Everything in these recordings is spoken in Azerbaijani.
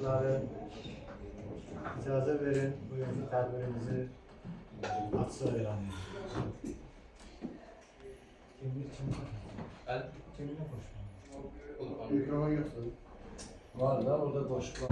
dostları, icazə verin, bugünkü tədbirimizi açıq elan edin. Kiminle koşuyor? Mikrofon yoksa. Var da orada koşma.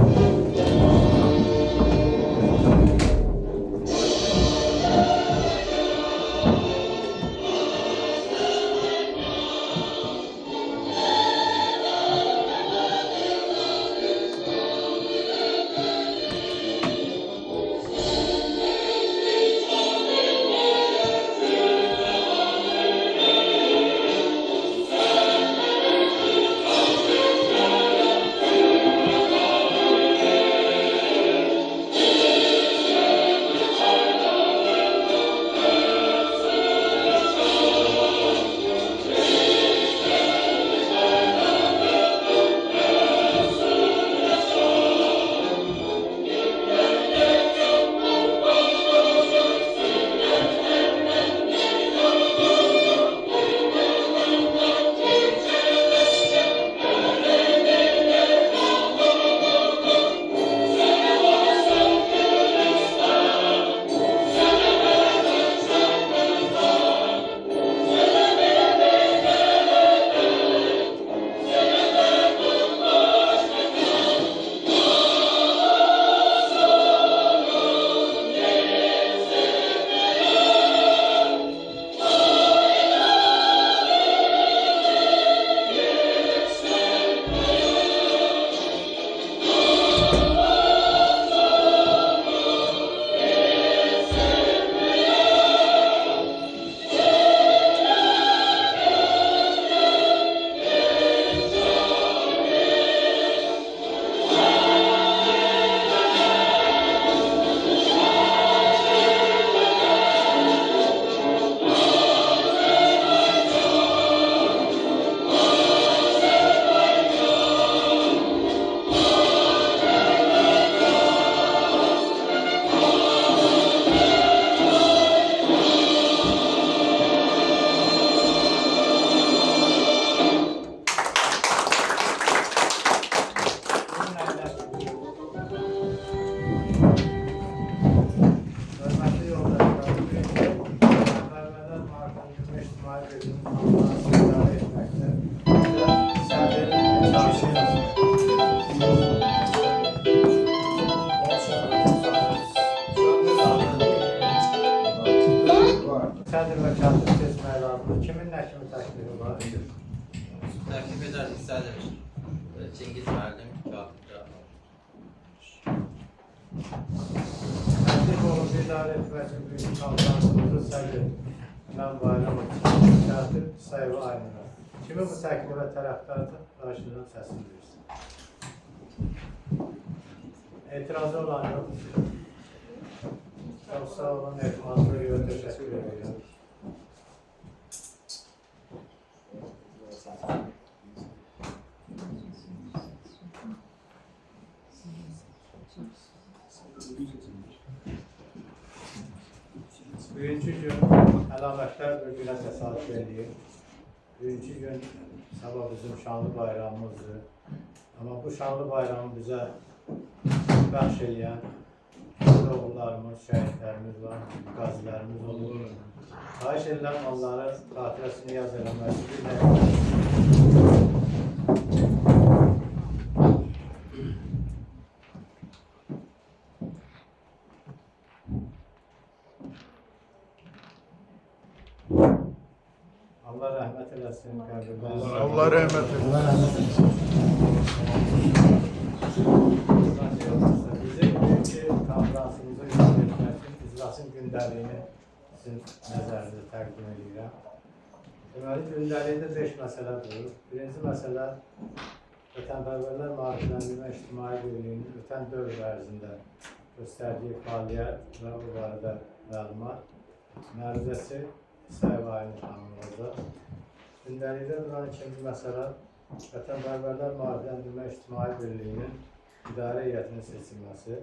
Hörmətli yoldaşlarım, Peyğəmbərlər Marifənin İctimai Birliyinin qanunlarını idarə etməkdə səbir Sədir və katib seçmək lazımdır. Kimin nə kimi təklifi var? Təklif edərdik Sədir Çingiz müəllim katibdə. Təklif olub idarə etmək üçün büyük konferansımızı Sədir Mən Bayram katib Sayılı Aydınlar. Kimi bu təklifə tərəfdardır? Qarşıdan səsini versin. Etirazı olan yox. Çok sağ olun, etirazına görə təşəkkür edirəm. Bugünkü gün əlamətlər bir günə təsadüf edir. Bugünkü gün sabah bizim şanlı bayramımızdır. Amma bu şanlı bayramı bizə bəxş edən oğullarımız, şəhidlərimiz var, qazilərimiz olur. Xahiş edirəm onların xatirəsini yaz eləməsi bir Allah rəhmət eləsin, qəbirlər. Allah rəhmət eləsin. Bizim bugünkü konferansımıza yönetmək üçün iclasın gündəliyini sizin nəzərinizə təqdim edirəm. Deməli, gündəlikdə 5 məsələ durur. Birinci məsələ, Vətənpərvərlər Maarifləndirmə İctimai Birliyinin ötən dövr ərzində göstərdiyi fəaliyyət və bu barədə məlumat. Məruzəsi Sayılı Aydın xanımımızda. Gündəlikdə duran ikinci məsələ, Vətənpərvərlər Maarifləndirmə İctimai Birliyinin İdarə heyətinin seçilməsi.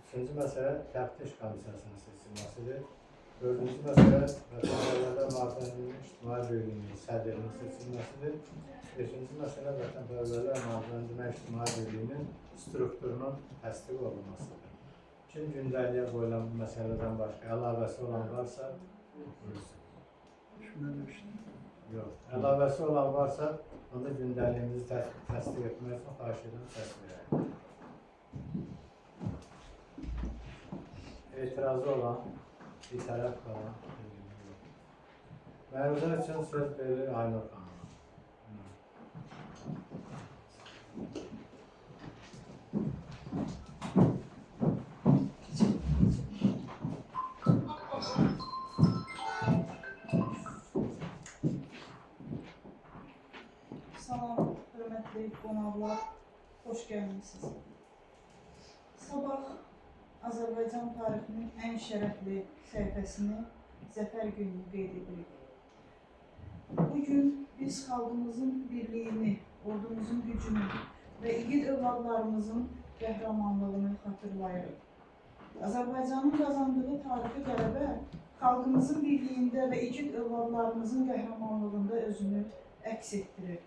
Üçüncü məsələ təftiş komissiyasının seçilməsidir. Dördüncü mesele vətənpərvərlər maarifləndirilmiş ictimai birliyinin sədrinin seçilməsidir. Beşinci mesele vətənpərvərlər maarifləndirilmiş ictimai birliyinin strukturunun təsdiq olunmasıdır. Kim gündəliyə qoyulan bu məsələdən başqa əlavəsi olan varsa, yox, əlavəsi olan varsa, onda gündəliyimizi təsdiq etmək üçün xahiş edirəm, səs verək. İtirazı olan, bir tərəf qalan, məruzə üçün söz verilir Aynur xanıma. Salam, hörmətli qonaqlar, xoş gəlmişsiniz. Sabah Azərbaycan tarixinin ən şərəfli səhifəsini Zəfər günü qeyd edirik. Bugün biz xalqımızın birliyini, ordumuzun gücünü və igid övladlarımızın qəhrəmanlığını xatırlayırıq. Azərbaycanın qazandığı tarixi qələbə xalqımızın birliyində və igid övladlarımızın qəhrəmanlığında özünü əks etdirir.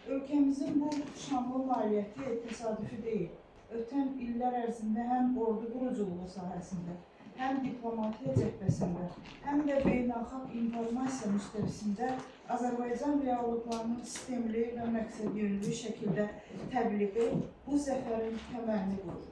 Ölkəmizin bu şanlı nailiyyəti təsadüfi deyil. Ötən illər ərzində həm ordu quruculuğu sahəsində, həm diplomatiya cəbhəsində, həm də beynəlxalq informasiya müstəvisində Azərbaycan reallıqlarının sistemli və məqsədyönlü şəkildə təbliği bu zəfərin təməlini qurur.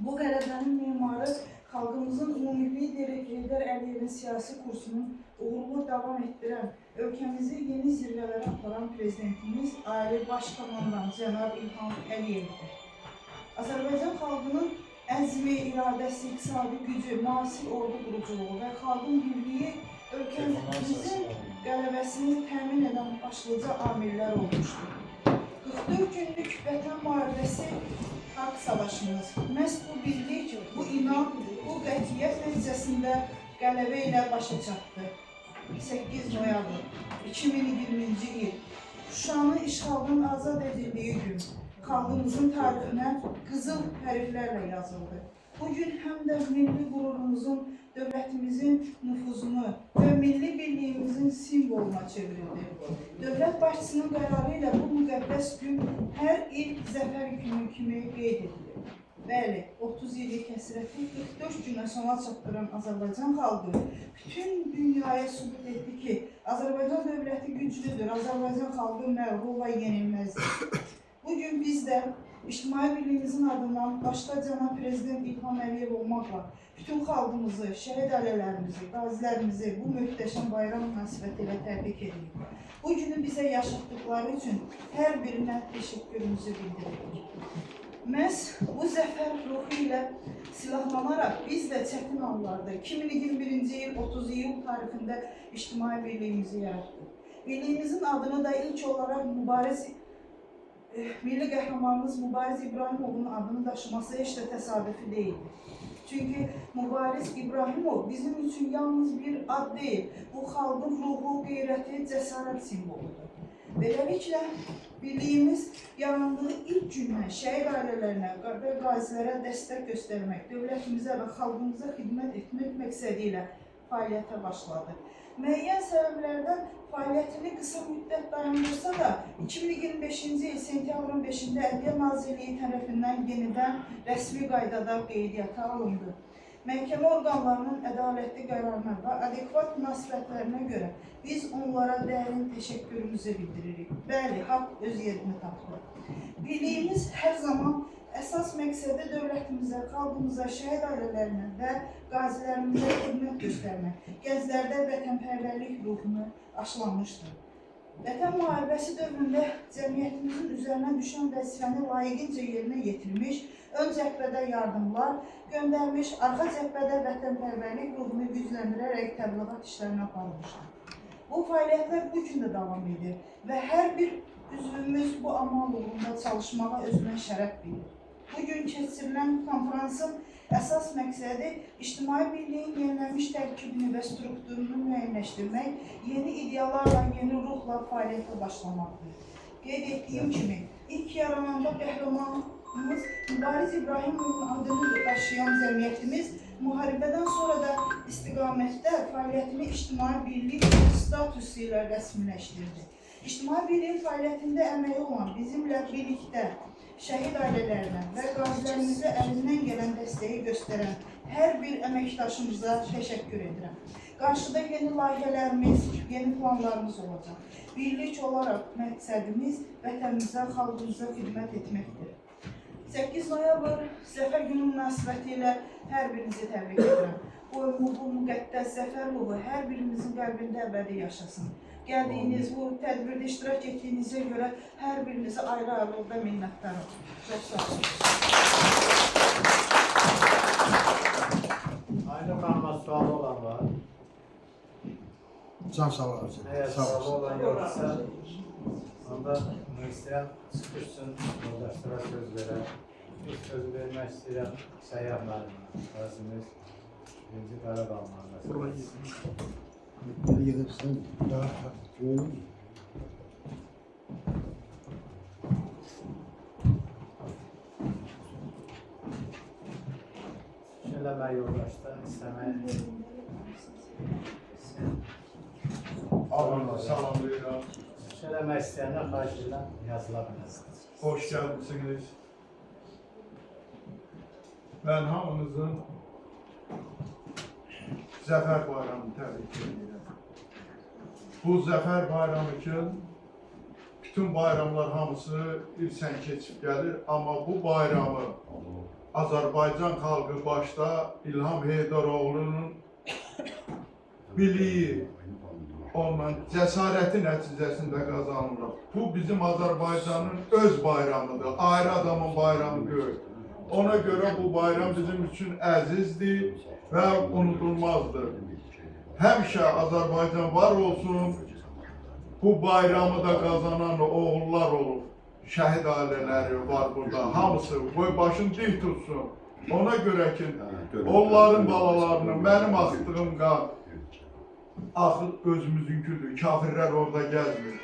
Bu qələbənin memarı xalqımızın ümumi lideri Heydər Əliyevin siyasi kursunun uğurlu davam etdirən, ölkəmizi yeni zirvələrə aparan prezidentimiz Ali Baş Komandan Cənab İlham Əliyevdir. Azərbaycan xalqının əzmi, iradəsi, iqtisadi gücü, müasir ordu quruculuğu və xalqın birliyi ölkəmizin qələbəsini təmin edən başlıca amillər olmuşdur. 44 günlük vətən müharibəsi, haqq savaşımız, məhz bu birlik, bu inam, bu qətiyyət nəticəsində qələbə ilə başa çatdı. 8 noyabr 2020-ci il Şuşanın işğaldan azad edildiyi gün xalqımızın tarixinə qızıl hərflərlə yazıldı. Bugün həm də milli qürurumuzun, dövlətimizin nüfuzunu və milli birliyimizin simvoluna çevrildi. Dövlət başçısının qərarı ilə bu müqəddəs gün hər il zəfər günü kimi qeyd edilir. Bəli, 30 illik həsrəti 44 günə sona çatdıran Azərbaycan xalqı bütün dünyaya sübut etdi ki, Azərbaycan dövləti güclüdür, Azərbaycan xalqı məğlub və yenilməzdir. Bugün biz də ictimai birliyimizin adından başda cənab Prezident İlham Əliyev olmaqla bütün xalqımızı, şəhid ailələrimizi, qazilərimizi bu möhtəşəm bayram münasibəti ilə təbrik edirik. Bu günü bizə yaşatdıqları üçün hər birinə təşəkkürümüzü bildiririk. Məhz bu zəfər ruhu ilə silahlanaraq biz də çətin anlarda 2021-ci il 30 iyul tarixində ictimai birliyimizi yaratdıq. Birliyimizin adını da ilk olaraq milli qəhrəmanımız Mübariz İbrahimovun adını daşıması heç də təsadüfi deyildir. Çünki Mübariz İbrahimov bizim üçün yalnız bir ad deyil, bu xalqın ruhu, qeyrəti, cəsarət simvoludur. Beləliklə, birliyimiz yarandığı ilk gündən şəhid ailələrinə və qazilərə dəstək göstərmək, dövlətimizə və xalqımıza xidmət etmək məqsədi ilə fəaliyyətə başladı. Müəyyən səbəblərdən fəaliyyətini qısa müddət dayandırsa da, 2025-ci il sentyabrın 5-də Ədliyyə Nazirliyi tərəfindən yenidən rəsmi qaydada qeydiyyata alındı. Məhkəmə orqanlarının ədalətli qərarına və adekvat münasibətlərinə görə biz onlara dərin təşəkkürümüzü bildiririk. Bəli, haqq öz yerini tapdı. Birliyimiz hər zaman əsas məqsədi dövlətimizə, xalqımıza, şəhid ailələrinə və qazilərimizə xidmət göstərmək, gənclərdə vətənpərvərlik ruhunu aşılamışdır. Vətən müharibəsi dövründə cəmiyyətimizin üzərinə düşən vəzifəni layiqincə yerinə yetirmiş, ön cəbhədə yardımlar göndərmiş, arxa cəbhədə vətənpərvərlik ruhunu gücləndirərək təbliğat işlərini aparmışdır. Bu fəaliyyətlər bu gün də davam edir və hər bir üzvümüz bu amal uğrunda çalışmağa özünə şərəf bilir. Bugün keçirilən konferansın əsas məqsədi ictimai birliyin yenilənmiş tərkibini və strukturunu müəyyənləşdirmək, yeni ideyalarla, yeni ruhla fəaliyyətə başlamaqdır. Qeyd etdiyim kimi, ilk yarananda qəhrəmanımız Mübariz İbrahimovun adını daşıyan cəmiyyətimiz Müharibədən sonra da istiqamətdə fəaliyyətini ictimai birlik statusu ilə rəsmiləşdirdi. İctimai birliyin fəaliyyətində əməyi olan bizimlə birlikdə şəhid ailələrinə və qazilərimizə əlindən gələn dəstəyi göstərən hər bir əməkdaşımıza təşəkkür edirəm. Qarşıda yeni layihələrimiz, yeni planlarımız olacaq. Birlik olaraq məqsədimiz vətənimizə, xalqımıza xidmət etməkdir. 8 noyabr Zəfər günü münasibəti ilə hər birinizi təbrik edirəm. Bu müqəddəs zəfər ruhu hər birimizin qəlbində əbədi yaşasın. Gəldiyiniz, bu tədbirdə iştirak etdiyinizə görə hər birinizə ayrı-ayrılıqda minnətdarım. Çox sağ olun. Aynur xanıma sualı olan var. Can sağ olasın. Eğer sualı olan yoksa, onda istəyən çıxışsın, yoldaşlara söz verər. Bir söz vermək istəyirəm Səyyar müəllimə, qazimiz 1-ci Qarabağ müəllimə. Yedirsin. Eləmək yoldaşda istəmək. Allah'a salamlayıram. Söyləmək istəyənlər xahiş edirəm, yazıla bilərsiniz. Hoş geldiniz. Ben hamınızın Zəfər bayramını təbrik edirəm. Bu Zəfər bayramı üçün bütün bayramlar hamısı ilsən keçib gəlir, amma bu bayramı Azərbaycan xalqı başda İlham Heydaroğlu'nun biliyi, ondan cəsarəti nəticəsində qazanılır. Bu bizim Azərbaycanın öz bayramıdır, ayrı adamın bayramı deyil. Ona görə bu bayram bizim üçün əzizdir və unudulmazdır. Həmişə Azərbaycan var olsun, bu bayramı da qazanan oğullar olub. Şəhid ailələri var burada, hamısı boy başını dik tutsun. Ona görə ki, onların balalarının, mənim axıtdığım qan, axır özümüzünküdür, kafirlər orada gəzmir.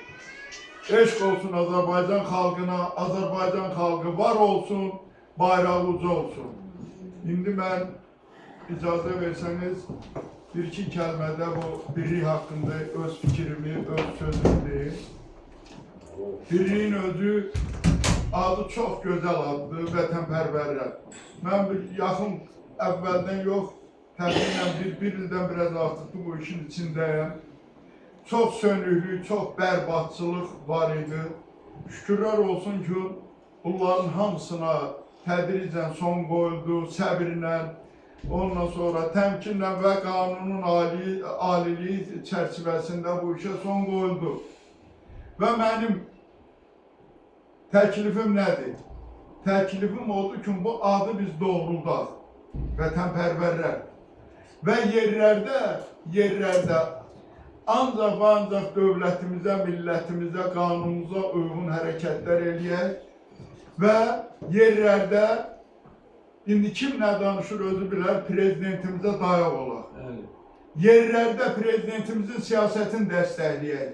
Eşq olsun Azərbaycan xalqına, Azərbaycan xalqı var olsun, bayrağı uca olsun. İndi mən icazə versəniz, bir-iki kəlmədə bu birlik haqqında öz fikrimi, öz sözümü deyim. Birliyin özü adı çox gözəl addır, vətənpərvərlər. Mən bir yaxın əvvəldən yox, təxminən bir ildən biraz artıqdır bu işin içindəyəm. Çox sönüklük, çox bərbadçılıq var idi. Şükürlər olsun ki, bunların hamısına tədricən son qoyuldu, səbirlə, ondan sonra təmkinlə və qanunun aliliyi çərçivəsində bu işə son qoyuldu. Və mənim təklifim nədir? Təklifim oldu ki, bu adı biz doğruldaq, vətənpərvərlər. Və yerlərdə ancaq və ancaq dövlətimizə, millətimizə, qanunumuza uyğun hərəkətlər eləyək və yerlərdə, indi kim nə danışır özü bilər, prezidentimizə dayaq olaq. Yerlərdə prezidentimizin siyasətini dəstəkləyək.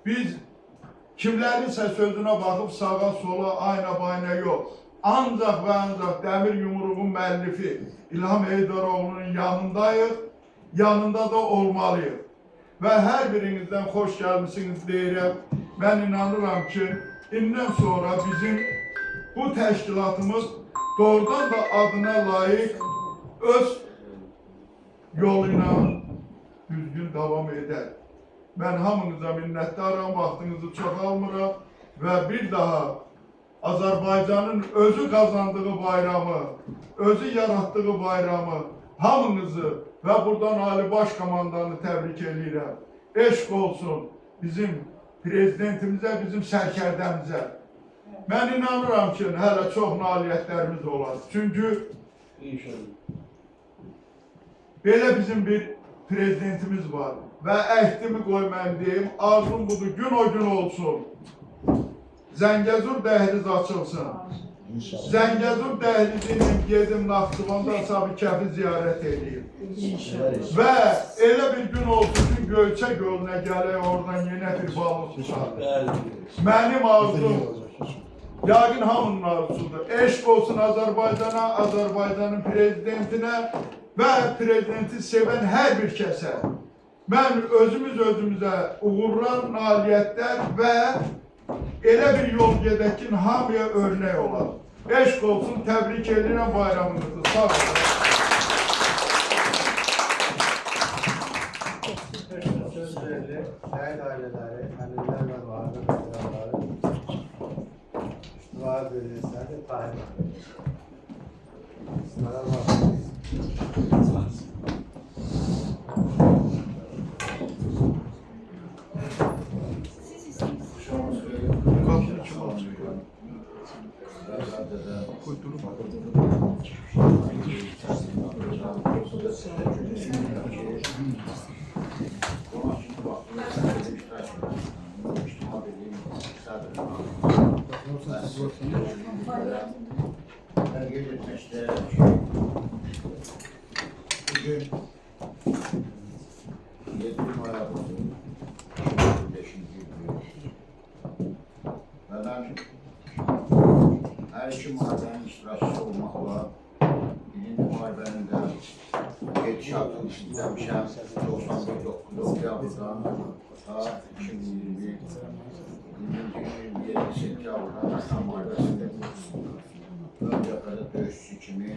Biz kimlərinsə sözünə baxıb sağa, sola, ayna-bayna yox. Ancaq və ancaq dəmir yumruğun müəllifi İlham Heydaroğlu'nun yanındayıq, yanında da olmalıyıq. Və hər birinizdən xoş gəlmişsiniz deyirəm. Mən inanıram ki, indən sonra bizim bu təşkilatımız doğrudan da adına layiq öz yoluyla düzgün davam edər. Mən hamınıza minnətdaram, vaxtınızı çox almıram və bir daha Azərbaycanın özü qazandığı bayramı, özü yaratdığı bayramı hamınızı və buradan Ali Baş Komandanı təbrik edirəm. Eşq olsun bizim prezidentimizə, bizim sərkərdəmizə. Mən inanıram ki, hələ çox nailiyyətlərimiz olar. Çünki belə bizim bir prezidentimiz var və əhdimi qoymayım deyim, arzum budur, gün o gün olsun. Zəngəzur dəhliz açılsın. Zəngəzur dəhlizinin gedim Naxçıvanda Asabı Kəfi ziyarət edeyim. Və elə bir gün olsun ki, Göyçə gölünə gələk, oradan yenə bir balıq tutar. Mənim arzum, yaqin hamının arzusudur. Eşq olsun Azərbaycana, Azərbaycanın prezidentinə və prezidenti sevən hər bir kəsə mən özümüzə uğurlar, nailiyyətlər və elə bir yol gedək ki, hamıya örnek olar. Eşq olsun, təbrik edirəm bayramınızı. Sağ olun. Söz verilir. Şəhid ailələri, əlillər və müharibə veteranları dua bölgesinde tayin edilir. Sınava bakıyoruz. Tercih etmekte bugün 7 Mayıs'ın 5. günü ve ben her iki muharebenin iştirakçısı olmakla birinci muharebenin de gedişatını izlemişim 91 Oktyabır'dan ta 2020 27 Sentyabr'dan Vətən Müharibəsində ön cəbhədə döyüşçü kimi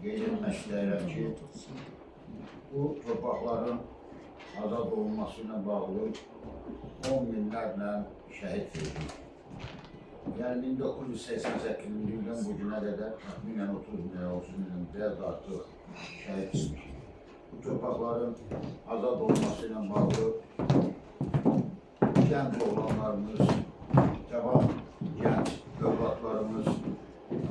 qeyd etmək istəyirəm ki, bu torpaqların azad olunması ilə bağlı 10 minlərlə şəhid verildi. Yəni 1988-ci ildən bu günə qədər təxminən 30 min, 30 min, biraz artıq şəhid verilmiş. Bu torpaqların azad olunması ilə bağlı gənc oğlanlarımız, cavan gənc övladlarımız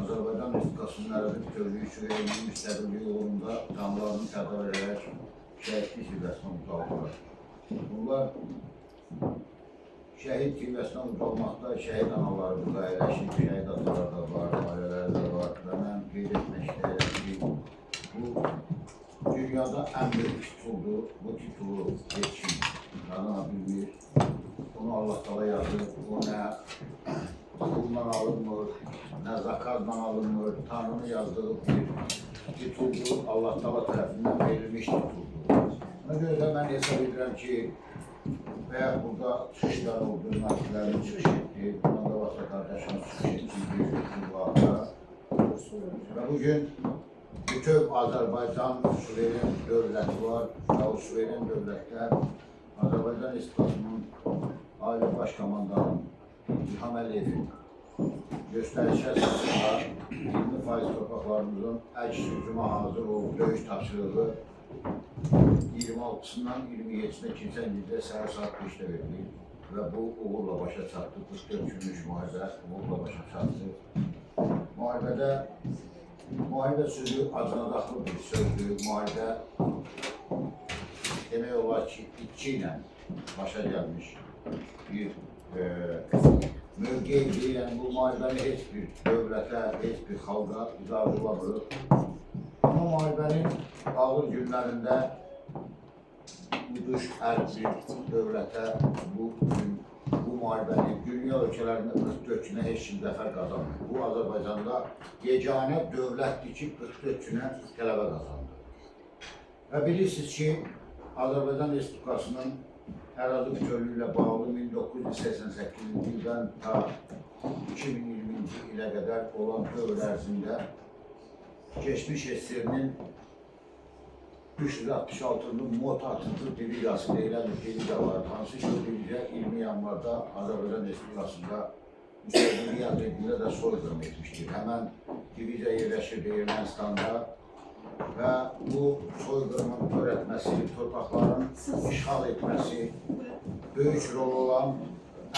Azərbaycan Respublikasının ərazi bütövlüyü, suverenliyi, müstəqilliyi uğrunda canlarını fəda verərək şəhidlik zirvəsinə ucaldılar. Bunlar şəhid zirvəsinə ucalmaqda şəhid analarımız da əyləşib, şəhid atalar da var, ailələr də var və mən qeyd etmək istəyirəm ki, bu dünyada ən böyük tituldur, bu titulu heç kim qazana bilmir. Onu Allah Teala yazır, o nə pulla alınmır, nə zakazla alınmır, Tanrı'nın yazdığı bir tituldur, Allah Teala tərəfindən verilmiş tituldur. Ona görə də mən hesab edirəm ki, veya burada çıxışlar oldu, nakillərin çıxış etdi, buna da varsa qardaşımız çıxış etdi bir vaxtda. Və bugün bütün Azərbaycan suveren dövləti var və o suveren dövlətlər Azərbaycan Respublikasının Ailə Başkomandanı İlham Əliyevin göstərişi əsasında 20% torpaqlarımızın əks hücuma hazır olub döyüş tapşırığı 26'sından 27'sine keçən ildə səhər saat 5'də verilir və bu uğurla başa çatdı. 44 günlük müharibə uğurla başa çatdı. Müharibə sözü acınacaqlı bir sözdür. Müharibə demək olar ki, itki ilə başa gəlmiş bir mövqeydir. Yəni bu müharibəni heç bir dövlətə, heç bir xalqa icazə olamır. Ama müharibənin ağır günlərində uduş hər bir dövlətə bu müharibəni dünya ölkələrində 44 günə heç kim zəfər qazanmır. Bu Azərbaycanda yeganə dövlətdir ki 44 günə qələbə qazandı. Və bilirsiniz ki, Azərbaycan Respublikasının ərazi bütövlüyü ilə bağlı 1988-ci ildən ta 2020-ci ilə qədər olan dövr ərzində geçmiş SSR'nin 366'nın MOT atıntı diviziyası deyilən bir diviziya var. Hansı ki, o diviziya 20 yanvarda Azərbaycan Respublikasında müstəqilliyi əldə edildə də soyqırım etmişdir. Həmən diviziya yerləşirdi Ermənistanda və bu soyqırımın törətməsi, torpaqların işğal etməsi böyük rol olan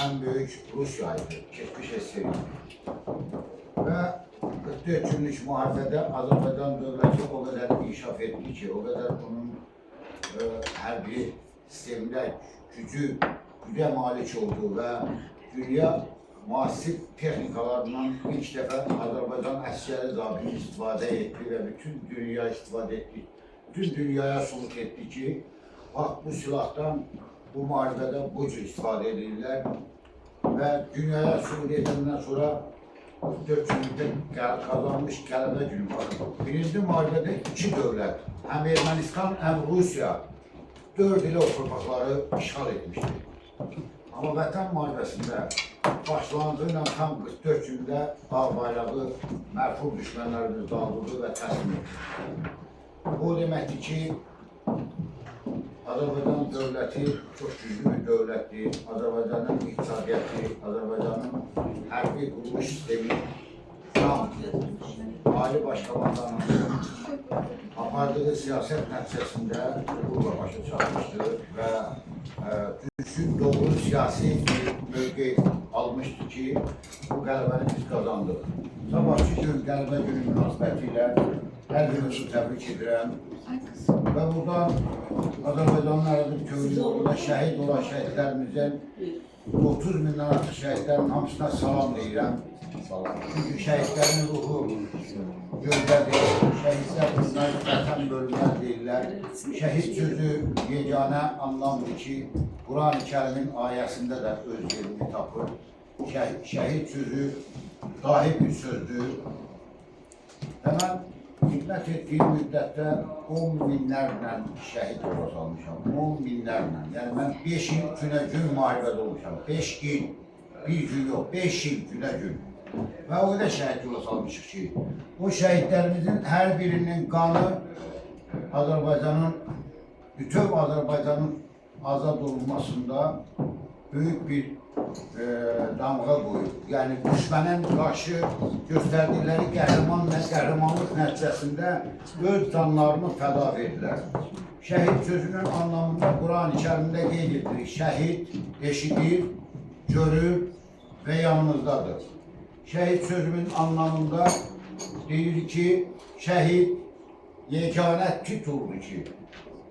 ən böyük Rusiya idi, keçmiş SSR. Və 44 günlük müharibədə Azərbaycan dövləti o qədər inkişaf etdi ki, o qədər onun hərbi sistemində gücə malik oldu və dünya müasir texnikalarından ilk dəfə Azərbaycan əsgəri zabiti istifadə etdi və bütün dünya istifadə etdi. Bütün dünyaya sübut etdi ki, bax bu silahdan bu müharibədə bu cür istifadə edirlər və dünyaya sübut edəndən sonra 44 günlükdə qazanmış qələbə günü var. Birinci müharibədə iki dövlət, həm Ermənistan, həm Rusiya 4 il o torpaqları işğal etmişdi. Amma Vətən müharibəsində başlanğıcı ilə tam 44 gündə ağ bayrağı mərhum düşmənlərimiz dağıldı və təslim etdi. Bu deməkdir ki, Azərbaycan dövləti çox güclü bir dövlətdir. Azərbaycanın iqtisadiyyatı, Azərbaycanın hərbi quruluş sistemi tam Ali Başkomandanın apardığı siyasət nəticəsində uğurla başa çatmışdır və düzgün, doğru siyasi bir mövqe almışdır ki, bu qələbəni biz qazandıq. Sabahçı gün qələbə günü münasibəti ilə hər birinizi təbrik edirəm və buradan Azərbaycanın ərazi bütövlüyündə şəhid olan şəhidlərimizin 30 mindən artıq şəhidlərin hamısına salam deyirəm. Çünki şəhidlərin ruhu gözdədir, şəhidlər bunlar vətən bölünməz deyirlər. Şəhid sözü yeganə anlamdır ki, Quran-ı Kərimin ayəsində də öz yerini tapır. Şəhid sözü dahi bir sözdür. Və mən xidmət etdiyim müddətdə 10 minlərlə şəhid yola salmışam, 10 minlərlə. Yəni mən 5 il günə-gün müharibədə olmuşam, 5 il, bir gün yox, 5 il günə-gün. Və o qədər şəhid yola salmışıq ki, o şəhidlərimizin hər birinin qanı Azərbaycanın, bütöv Azərbaycanın azad olunmasında böyük bir damğa qoyub. Yəni düşmənin qarşı göstərdikləri qəhrəmanlıq nəticəsində öz canlarını fəda verdilər. Şəhid sözünün anlamında Quran-ı Kərimdə qeyd edilir. Şəhid eşidir, görür və yanımızdadır. Şəhid sözünün anlamında deyir ki, şəhid yeganə tituldur ki,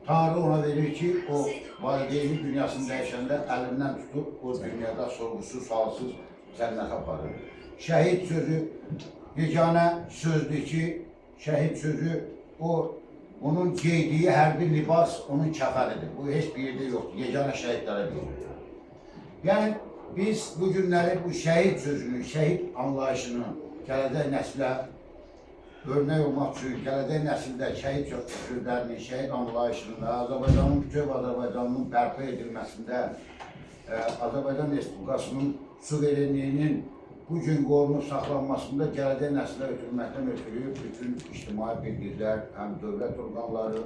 Tanrı ona verir ki, o valideyni dünyasını dəyişəndə əlindən tutub, o dünyada sorğusuz, salsız cənnət aparır. Şəhid sözü yeganə sözdür ki, şəhid sözü onun geydiyi hərbi libas onun kəfənidir. Bu heç bir yerdə yoxdur, yeganə şəhidlərə deyilir. Yəni, biz bu günləri bu şəhid sözünü, şəhid anlayışını gələcək nəslə örnek olmaq üçün, gələcək nəsildə şəhid sözlərinin, şəhid anlayışının, Azərbaycanın, bütöv Azərbaycanının bərpa edilməsində, Azərbaycan Respublikasının suverenliyinin bugün qorunub saxlanmasında gələcək nəslə ötürməkdən ötürü bütün ictimai birliklər, həm dövlət orqanları,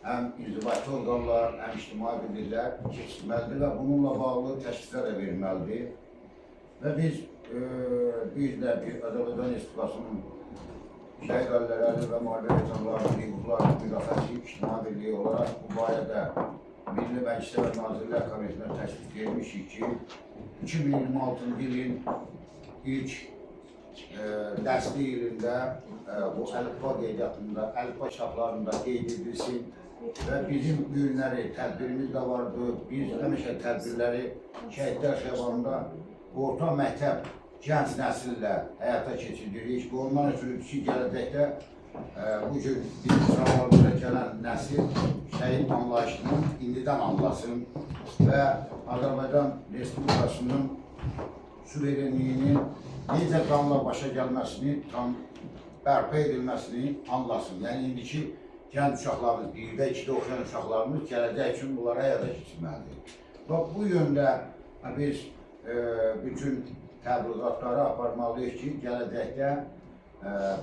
həm inzibati orqanlar, həm ictimai birliklər keçilməlidir və bununla bağlı təşkillər də verilməlidir. Və biz də Azərbaycan Respublikasının şəhid ailələri və müharibə veteranlarının hüquqlarının müdafiəsi ictimai birliyi olaraq bu barədə Milli Məclisə və Nazirlər Kabinetində təklif edilmişik ki, 2026-cı ilin ilk dərsli ilində bu əlifba qeydiyyatında, əlifba çaplarında qeyd edilsin və bizim bu günləri tədbirimiz də vardır. Biz həmişə tədbirləri şəhidlər xiyabanında orta məktəb gənc nəsillə həyata keçiririk. Ondan ötürü ki, gələcəkdə bugün bizim sıralarımıza gələn nəsil şəhid anlayışını indidən anlasın və Azərbaycan Respublikasının suverenliyinin necə qanla başa gəlməsini, tam bərpa edilməsini anlasın. Yəni, indiki gənc uşaqlarımız, 1-də, 2-də oxuyan uşaqlarımız gələcək üçün bunlara həyata keçirməlidir. Bu yöndə biz bütün təbliğatları aparmalıyıq ki, gələcəkdə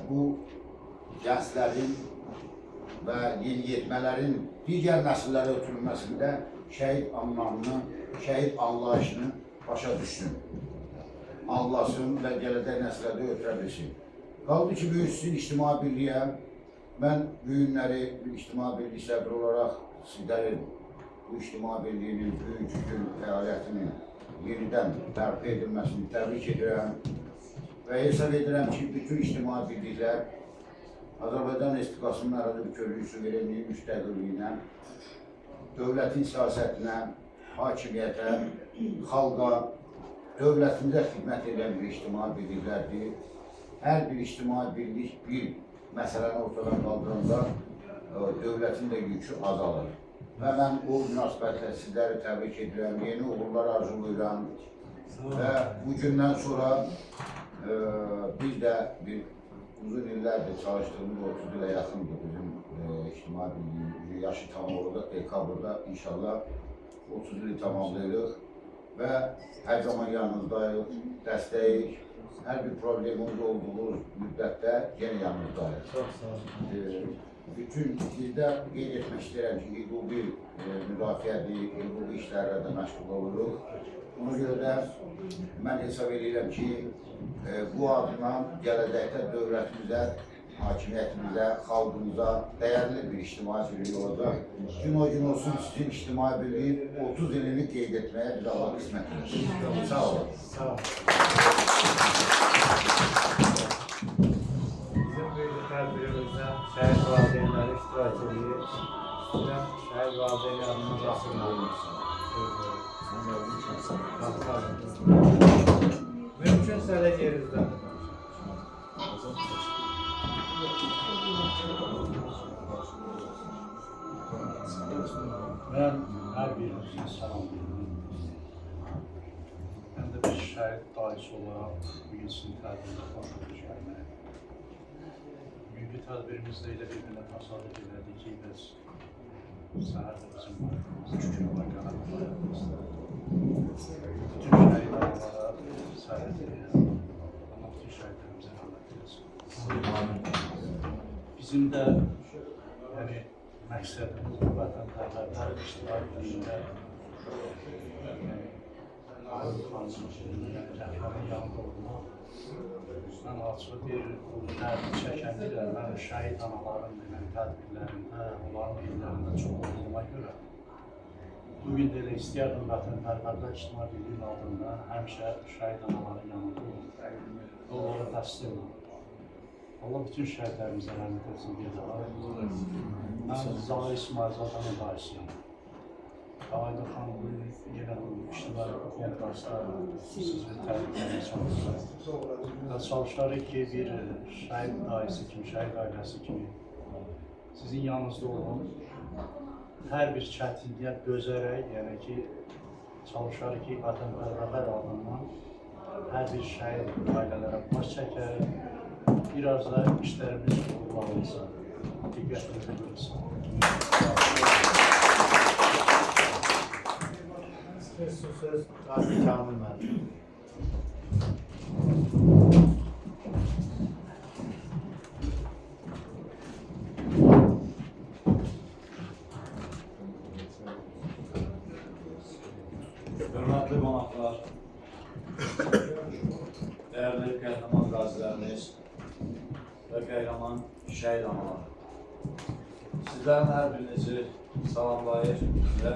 bu gənclərin və yeniyetmələrin digər nəsillərə ötürülməsində şəhid anlamını, şəhid anlayışını başa düşsün, anlasın və gələcək nəsillərdə ötürə bilsin. Qaldı ki, böyüsün ictimai birliyə, mən bu günləri ictimai birlik səbri olaraq sizlərin bu ictimai birliyinin bugünkü gün fəaliyyətini yenidən bərpa edilməsini təbrik edirəm və hesab edirəm ki, bütün ictimai birliklər Azərbaycan Respublikasının ərazi bütövlüyü, suverenliyi, müstəqilliyinə, dövlətin siyasətinə, hakimiyyətə, xalqa, dövlətimizə xidmət edən bir ictimai birliklərdir. Hər bir ictimai birlik bir məsələni ortadan qaldıranda dövlətin də yükü azalır. Və mən o münasibətlə sizləri təbrik edirəm, yeni uğurlar arzulayıram və bu gündən sonra Biz de uzun illərdir çalıştığımız 30 ile yakındır bizim İctimai Birliğin yaşı tam olacak. Dekabrda inşallah 30 ili tamamlayırıq ve her zaman yanınızdayız, dəstəyik. Her bir problemimiz olduğu müddətdə yine yanınızdayız. Çok sağ olun. Bütün sizdə qeyd etmək istəyirəm ki, hüquqi müdafiədir, hüquqi işlərlə də məşğul oluruq. Ona görə də mən hesab edirəm ki, bu adından gələcəkdə dövlətimizə, hakimiyyətimizə, xalqımıza dəyərli bir ictimai birlik olacaq. Gün o gün olsun sizin ictimai birliyin 30 ilini qeyd etməyə biz Allah qismət edir. Sağ olun. Sağ olun. Bizim bu tədbirimizdə şəhid valideynləri iştirak edir. Sizdən şəhid valideynlərinin rəsmini almışsın. Mümkünsə də yerinizdən. Ben her birinizin salamlayayım. Ben de bir şehit daisi olarak bugün sizin tədbirdə xoş olacağım. Bugünkü tədbirimizdə elə bir-birinə təsadüf elədik ki, biz səhər də bizim şükürlər qənət bayramımızda. Bütün şəhidlərə səhət edirəm. Allah bütün şəhidlərimizə rəhmət eylesin. Bizim də yəni, məqsədimiz bu vətənpərvərlər iştirak birliyində Rəhmənin yanında olmaq. Mən açıq bir dərdi çəkəndirə, mən şəhid anaların tədbirlərində, onların illərində çox olduğuma görə bugün də elə istəyərdim vətənpərvərlər İctimai Birliyin adında həmişə şəhid anaların yanında olun. Onlara dəstək olun. Allah bütün şəhidlərimizə rəhmət etsin bir daha. Mən Zalı İsmailzadanın daisiyəm. Ayda xanım yenə bu İctimai Konferansda sizin təhlükəli çalışırıq. Və çalışarıq ki, bir şəhid daisi kimi, şəhid ailəsi kimi sizin yanınızda olun. Hər bir çətinliyə dözərək, yəni ki, çalışarıq ki, vətənpərvərlər adından hər bir şəhid ailələrə baş çəkərək, biraz da işlərimiz uğurlanılsın. Diqqətinizə görülsün. Söz Qazi Kamil müəllim. Hörmətli qonaqlar, dəyərli qəhrəman qazilərimiz və qəhrəman şəhid analar. Sizlərin hər birinizi salamlayır və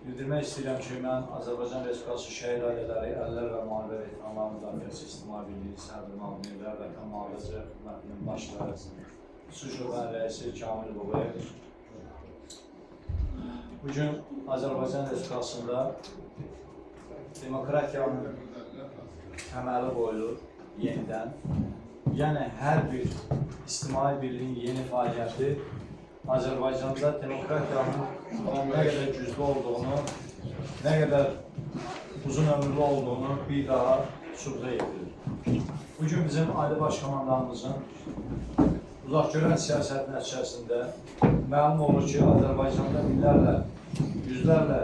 bildirmək istəyirəm ki, mən Azərbaycan Respublikası Şəhid Ailələri, Əllər və Müharibə Veteranları Müdafiəsi İctimai Birliyi sədri müavini, Vətən Mühafizə Xidmətinin başçıları, Su şöbənin rəisi Kamil Qobayev. Bugün Azərbaycan Respublikasında demokratiyanın təməli qoyulur yenidən. Yəni, hər bir İctimai Birliyin yeni fəaliyyəti Azərbaycanda demokratiyanın nə qədər güclü olduğunu, nə qədər uzun ömürlü olduğunu bir daha sübut edilir. Bugün bizim Ali Baş Komandanımızın uzaqgörən siyasəti nəticəsində məlum olur ki, Azərbaycanda minlərlə, yüzlərlə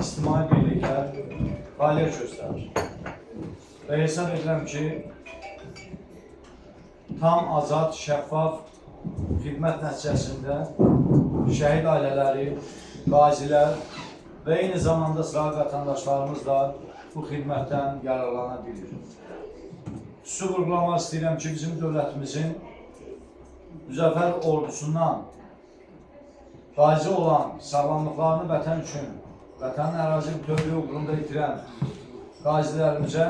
İctimai birliklər fəaliyyət göstərir. Və hesab edirəm ki, tam azad, şəffaf xidmət nəticəsində şəhid ailələri, qazilər və eyni zamanda sıra vətəndaşlarımız da bu xidmətdən yararlana bilir. Xüsusi vurğulamaq istəyirəm ki, bizim dövlətimizin müzəffər ordusundan qazi olan, sağlamlıqlarını vətən üçün, vətənin ərazi bütövlüyü uğrunda itirən qazilərimizə,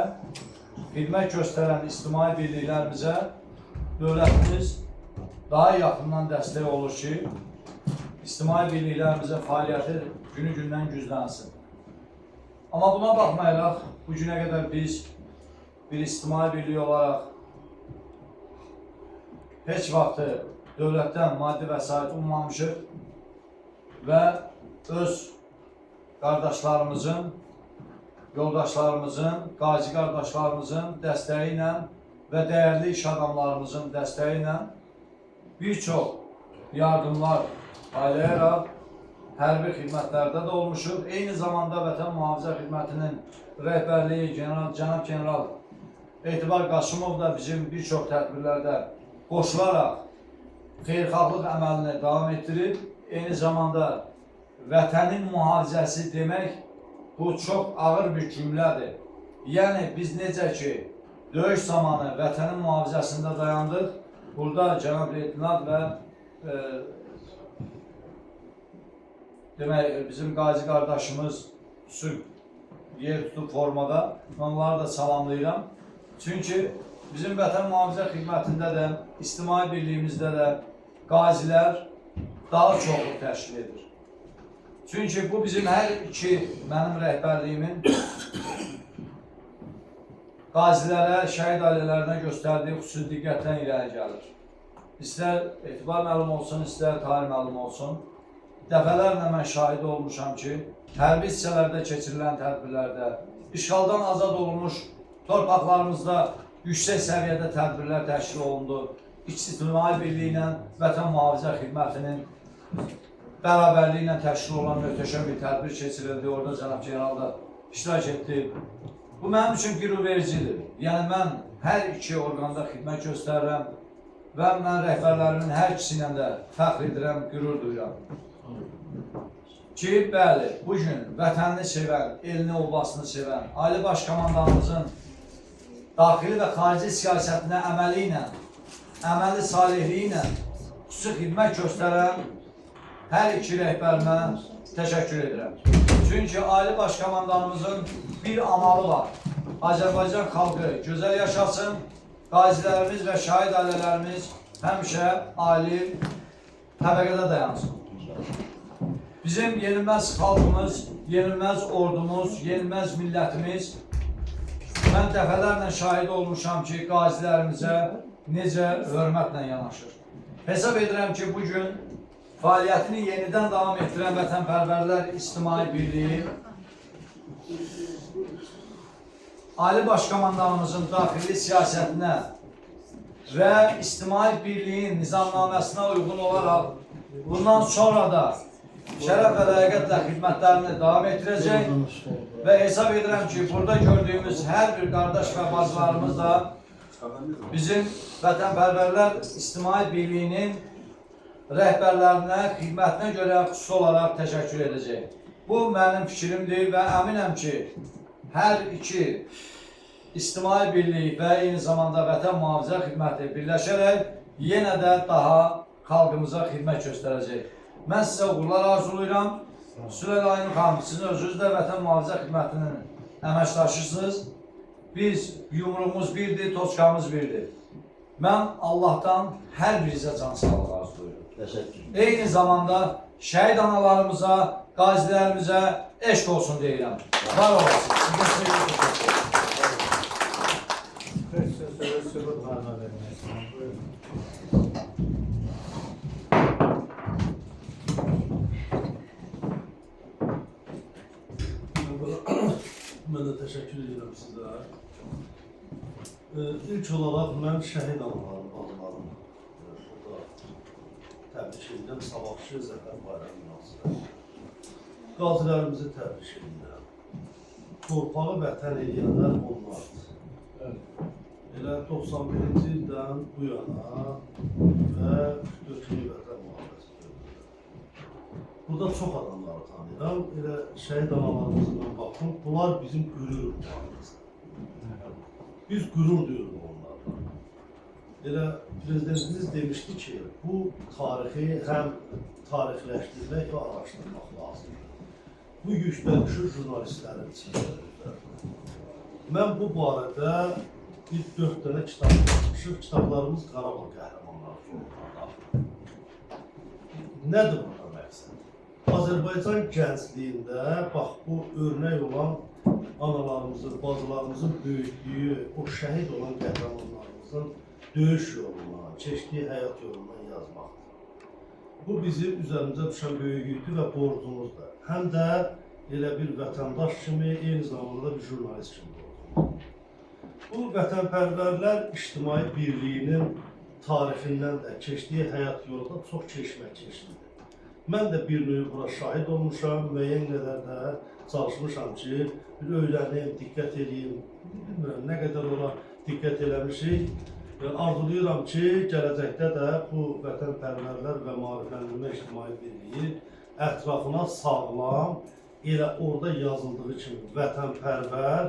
xidmət göstərən İctimai birliklərimizə dövlətimiz daha yaxından dəstək olur ki, İctimai birliklərimizin fəaliyyəti günü-gündən güclənsin. Amma buna baxmayaraq, bu günə qədər biz bir İctimai birlik olaraq heç vaxtı dövlətdən maddi vəsait ummamışıq və öz qardaşlarımızın yoldaşlarımızın, qazi qardaşlarımızın dəstəyi ilə və dəyərli iş adamlarımızın dəstəyi ilə bir çox yardımlar paylayaraq hərbi xidmətlərdə də olmuşuq. Eyni zamanda Vətən Mühafizə Xidmətinin rəhbərliyi cənab general Etibar Qasımov da bizim bir çox tədbirlərdə qoşularaq xeyirxahlıq əməlini davam etdirib. Eyni zamanda vətənin mühafizəsi demək bu çox ağır bir cümlədir. Yəni biz necə ki döyüş zamanı vətənin mühafizəsində dayandıq, burada cənab leytenant və demək bizim qazi qardaşımız yer tutub formada, onları da salamlayıram. Çünki bizim Vətən Mühafizə Xidmətində də, İctimai Birliyimizdə də qazilər daha çoxluq təşkil edir. Çünki bu bizim hər iki mənim rəhbərliyimin qazilərə, şəhid ailələrinə göstərdiyi xüsusi diqqətdən irəli gəlir. İstər etibar məlum olsun, istər tarih məlum olsun. Dəfələrlə mən şahid olmuşam ki, hərbi hissələrdə keçirilən tədbirlərdə, işğaldan azad olunmuş torpaqlarımızda yüksək səviyyədə tədbirlər təşkil olundu. İctimai Birliyi ilə Vətən Mühafizə Xidmətinin bərabərliyi ilə təşkil olan möhtəşəm bir tədbir keçirildi. Orada cənab general da iştirak etdi. Bu mənim üçün qürurvericidir. Yəni mən hər iki orqanda xidmət göstərirəm və mən rəhbərlərimin hər ikisi ilə də fəxr edirəm, qürur duyuram. Ki, bəli, bugün vətənini sevən, elini, obasını sevən, Ali Baş Komandanımızın daxili və xarici siyasətinə əməli salihliyi ilə xüsusi xidmət göstərən hər iki rəhbərimə təşəkkür edirəm. Çünki Ali Baş Komandanımızın bir amalı var. Azərbaycan xalqı gözəl yaşasın, qazilərimiz və şahid ailələrimiz həmişə ali təbəqədə dayansın. Bizim yenilməz xalqımız, yenilməz ordumuz, yenilməz millətimiz, mən dəfələrlə şahid olmuşam ki, qazilərimizə necə hörmətlə yanaşır. Hesab edirəm ki, bugün fəaliyyətini yenidən davam etdirən Vətənpərvərlər İctimai Birliyi Ali Baş Komandanımızın daxili siyasətinə və İctimai Birliyin nizamnaməsinə uyğun olaraq bundan sonra da şərəf və ləyaqətlə xidmətlərini davam etdirəcək və hesab edirəm ki, burada gördüyümüz hər bir qardaş və bacılarımız da bizim Vətənpərvərlər İctimai Birliyinin rəhbərlərinə, xidmətinə görə xüsusi olaraq təşəkkür edəcək. Bu mənim fikrimdir və əminəm ki, hər iki İctimai Birliyi və eyni zamanda Vətən Mühafizə Xidməti birləşərək yenə də daha xalqımıza xidmət göstərəcək. Mən sizə uğurlar arzulayıram. Süreyya Aydın xanım, sizin özünüz də Vətən Mühafizə Xidmətinin əməkdaşısınız. Biz yumruğumuz birdir, toçkamız birdir. Mən Allahdan hər birinizə can sağlığı arzulayıram. Eyni zamanda şəhid analarımıza, qazilərimizə eşq olsun deyirəm. Var olasın. Sübutlarına vermezsin. Mən də təşəkkür edirəm sizə. İlk olaraq mən şəhid analarım, bacılarım burada təbrik edirəm. Sabahçı Zəfər Bayramı münasibətilə. Qazilərimizi təbrik edirəm. Torpağı vətən eləyənlər onlardır. Elə 91-ci ildən bu yana və 44-cü vətən müharibəsi dövründə. Burada çox adamları tanıyıram. Elə şəhid analarımızdan baxın, bunlar bizim qürurlarımızdır. Biz qürur duyuruq onlardan. Elə prezidentimiz demişdi ki, bu tarixi həm tarixləşdirmək və araşdırmaq lazımdır. Bu yükdə düşür jurnalistlərin çiçəklərində. Mən bu barədə bir 4 dənə kitab yazmışıq. Kitablarımız Qarabağ qəhrəmanları fonunda. Nədir burada məqsəd? Azərbaycan gəncliyində bax bu örnək olan analarımızın, bacılarımızın böyütdüyü, o şəhid olan qəhrəmanlarımızın döyüş yolundan, keçdiyi həyat yolundan yazmaqdır. Bu bizim üzərimizə düşən böyük yükdür və borcumuzdur. Həm də elə bir vətəndaş kimi, eyni zamanda da bir jurnalist kimi oldum. Bu vətənpərvərlər ictimai birliyinin tarixindən də, keçdiyi həyat yolunda çox keçməkeşlidir. Mən də bir növ buna şahid olmuşam, müəyyən qədər də çalışmışam ki, bir öyrənim, diqqət edeyim, bilmirəm nə qədər ona diqqət eləmişik. Arzulayıram ki, gələcəkdə də bu vətənpərvərlər və maarifləndirmə ictimai birliyi ətrafına sağlam, elə orada yazıldığı kimi vətənpərvər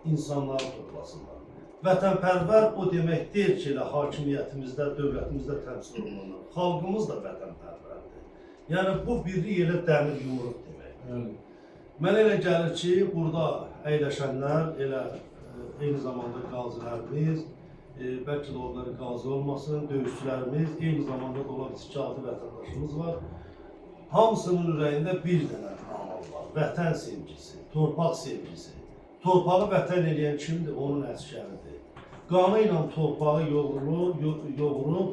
insanları toplasınlar. Vətənpərvər o demək deyil ki, elə hakimiyyətimizdə, dövlətimizdə təmsil olunanlar. Xalqımız da vətənpərvərdir. Yəni, bu birlik elə dəmir yumruq demək. Mənə elə gəlir ki, burada əyləşənlər, elə eyni zamanda qazilərimiz, bəlkə də onları qazi olmasın, döyüşçülərimiz, eyni zamanda da olan istiqadı vətəndaşımız var. Hamısının ürəyində bir dənə amal var, vətən sevgisi, torpaq sevgisi. Torpağı vətən eləyən kimdir? Onun əsgəridir. Qanı ilə torpağı yoğurub,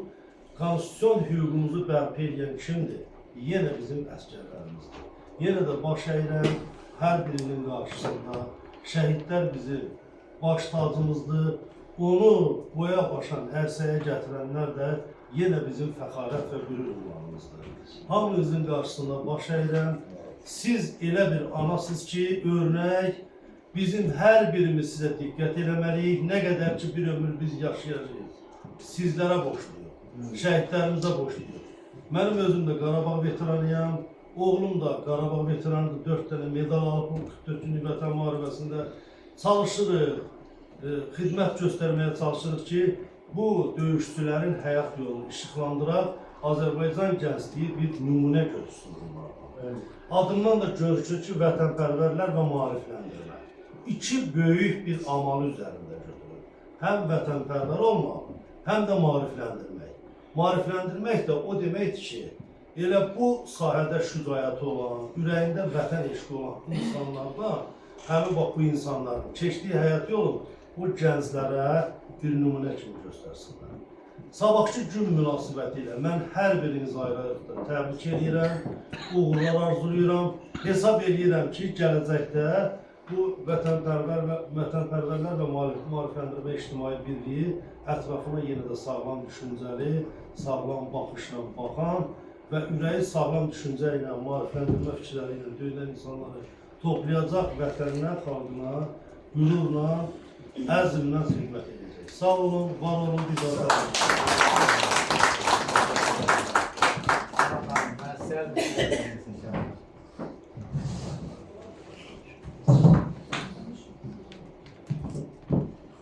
konstitusiyon hüququmuzu bərpa eləyən kimdir? Yenə bizim əsgərlərimizdir. Yenə də baş əyilən hər birinin qarşısında şəhidlər bizim baş tacımızdır. Onu boya başan, ərsəyə gətirənlər də yenə bizim fəxarət və qürur ünvanımızdır. Hamınızın qarşısında baş əyilən, siz elə bir anasınız ki, örnək, bizim hər birimiz sizə diqqət eləməliyik. Nə qədər ki, bir ömür biz yaşayacağız. Sizlərə borcluyuq, şəhidlərimizə borcluyuq. Mənim özüm də Qarabağ veteranıyam, oğlum da Qarabağ veteranıdır, 4 dənə medal alıb, 44-cü vətən müharibəsində çalışırıq, xidmət göstərməyə çalışırıq ki, bu döyüşçülərin həyat yolunu işıqlandıraq, Azərbaycan gəncliyi bir nümunə götürsün. Adından da görüşür ki, vətənpərvərlər və maarifləndirmə. İki böyük bir amalı üzərində götürür. Həm vətənpərvər olmaq, həm də maarifləndirmək. Maarifləndirmək də o deməkdir ki, elə bu sahədə şücaəti olan, ürəyində vətən eşqi olan insanlardan, həmin bu insanların keçdiyi həyat yolu bu gənclərə bir nümunə kimi göstərsinlər. Sabahki gün münasibəti ilə mən hər birinizi ayrı-ayrı təbrik edirəm, uğurlar arzulayıram. Hesab edirəm ki, gələcəkdə bu vətənpərvərlər və maarifləndirmə ictimai birliyi ətrafına yenə də sağlam düşüncəli, sağlam baxışla baxan və ürəyi sağlam düşüncə ilə, maarifləndirmə fikirləri ilə döyülən insanları toplayacaq, vətəninə, xalqına, qürurla, əzmlə xidmət edəcək. Sağ olun, var olun, biz azalım.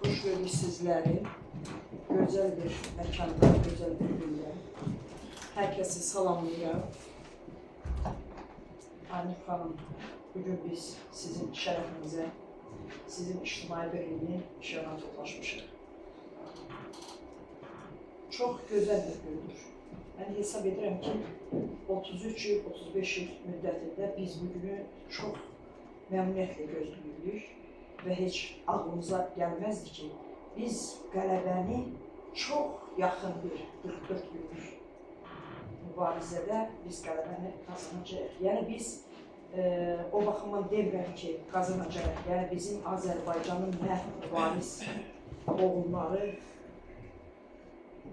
Xoş gördük sizləri. Gözəl bir məkanda, gözəl bir gündə. Hər kəsi salamlayıram. Aynur xanım, bugün biz sizin şərəfinizə, sizin ictimai birliyinin işarına toplaşmışıq. Çox gözəl bir gündür. Mən hesab edirəm ki, 33 il, 35 il müddətində biz bu günü çox məmnuniyyətlə gözləyirik və heç ağlımıza gəlməzdi ki, biz qələbəni çox yaxın bir 44 günlük mübarizədə biz qələbəni qazanacağıq. Yəni biz o baxımdan demirəm ki, qazanacaq. Yəni bizim Azərbaycanın məhv varis oğulları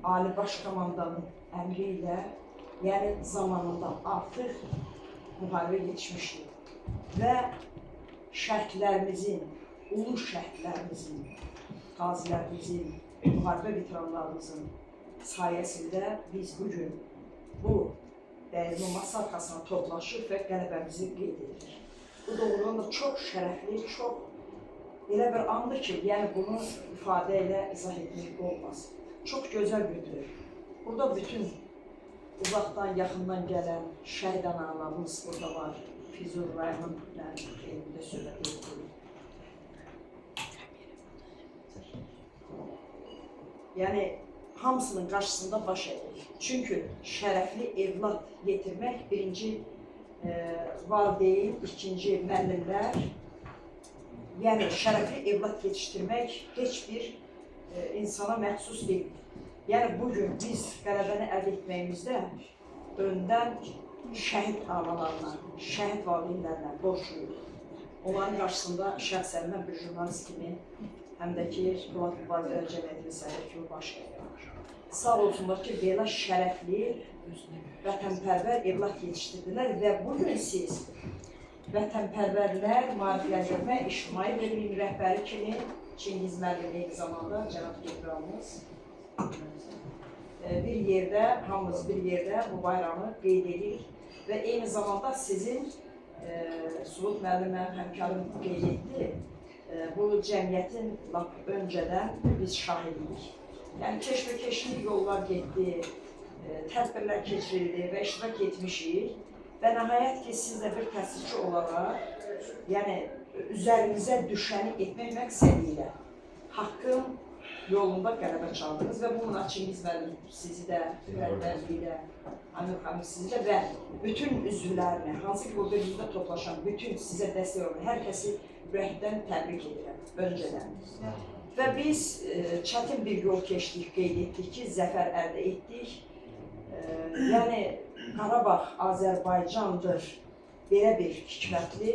Ali Baş Komandanın əmri ilə, yəni zamanında artıq müharibə yetişmişdir. Və şəhidlərimizin, ulu şəhidlərimizin, qazilərimizin, müharibə veteranlarımızın sayəsində biz bugün bu dəyirmi masa arxasına toplaşıb və qələbəmizi qeyd edirik. Bu doğrudan da çox şərəfli, çox elə bir andır ki, yəni bunu ifadə ilə izah etmək olmaz. Çox gözəl gündür. Burada bütün uzaqdan, yaxından gələn şəhid analarımız burada var. Füzuli rayonunun evində söhbət edilir. Yəni hamısının qarşısında baş əyir. Çünki şərəfli evlad yetirmək birinci valideyn, ikinci müəllimlər, yəni şərəfli evlad yetişdirmək heç bir insana məxsus deyil. Yəni bugün biz qələbəni əldə etməyimizdə öndən şəhid analarına, şəhid valideynlərinə borcluyuq. Onların qarşısında şəxsən mən bir jurnalist kimi, həm də ki, Polat Mübarizələr Cəmiyyətinin sədri kimi baş qəyirəm. Sağ olsunlar ki, belə şərəfli, vətənpərvər evlad yetişdirdilər və bugün siz vətənpərvərlər, maarifləndirmə, ictimai birliyin rəhbəri kimi Çingiz müəllim eyni zamanda cənab Gebramız bir yerdə, hamımız bir yerdə bu bayramı qeyd edirik və eyni zamanda sizin Subut müəllim mənim həmkarım qeyd etdi, bu cəmiyyətin lap öncədən biz şahidik. Yəni keşməkeşlik yollar getdi, tədbirlər keçirildi və iştirak etmişik və nəhayət ki, siz də bir təsirçi olaraq, yəni üzərinizə düşəni etmək məqsədilə haqqın yolunda qələbə çaldınız və bununla Çingiz müəllim sizi də, rəhbərliyi də, Amir xanım sizi də və bütün üzvlərini, hansı ki, burada yüzdə toplaşan bütün sizə dəstək olan hər kəsi ürəkdən təbrik edirəm öncədən. Və biz çətin bir yol keçdik, qeyd etdik ki, zəfər əldə etdik. Yəni, Qarabağ Azərbaycandır, belə bir hikmətli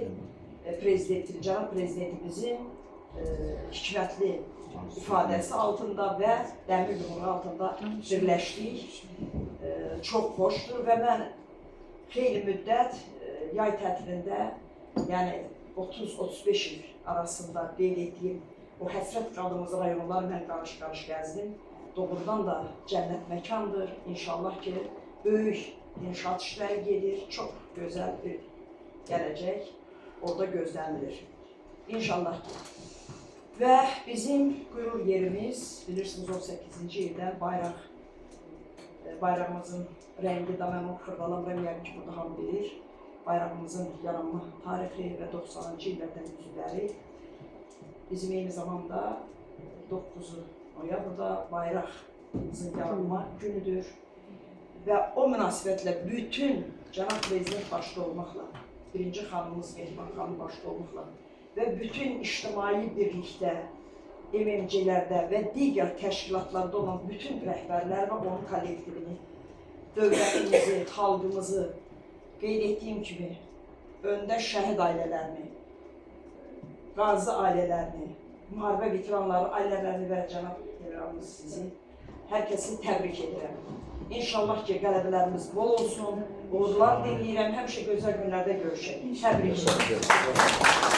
prezidentin, cənab prezidentimizin hikmətli ifadəsi altında və dəmir yumruğu altında birləşdik. Çox xoşdur və mən xeyli müddət yay tətilində, yəni 30-35 il arasında qeyd etdiyim o həsrət qaldığımız rayonlar mən qarış-qarış gəzdim. Doğrudan da cənnət məkandır. İnşallah ki, böyük inşaat işləri gedir, çox gözəl bir gələcək orada gözlənilir. İnşallah ki. Və bizim qürur yerimiz, bilirsiniz 18-ci ildən bayrağımızın rəngi da mən xırdalamıram, yəni ki, burada hamı bilir. Bayrağımızın yaranma tarixi və 90-cı illərdən üzvləri. Bizim eyni zamanda 9 noyabrda bayrağımızın yaranma günüdür. Və o münasibətlə bütün cənab prezident başda olmaqla, birinci xanımız Mehman xanım başda olmaqla və bütün ictimai birlikdə, MMC-lərdə və digər təşkilatlarda olan bütün rəhbərlər və onun kollektivini, dövlətimizi, xalqımızı qeyd etdiyim kimi, öndə şəhid ailələrini, qazi ailələrini, müharibə veteranları ailələrini və cənab generalımız sizi, hər kəsi təbrik edirəm. İnşallah ki, qələbələrimiz bol olsun, uğurlar diləyirəm, həmişə gözəl günlərdə görüşək. Təbrik edirəm.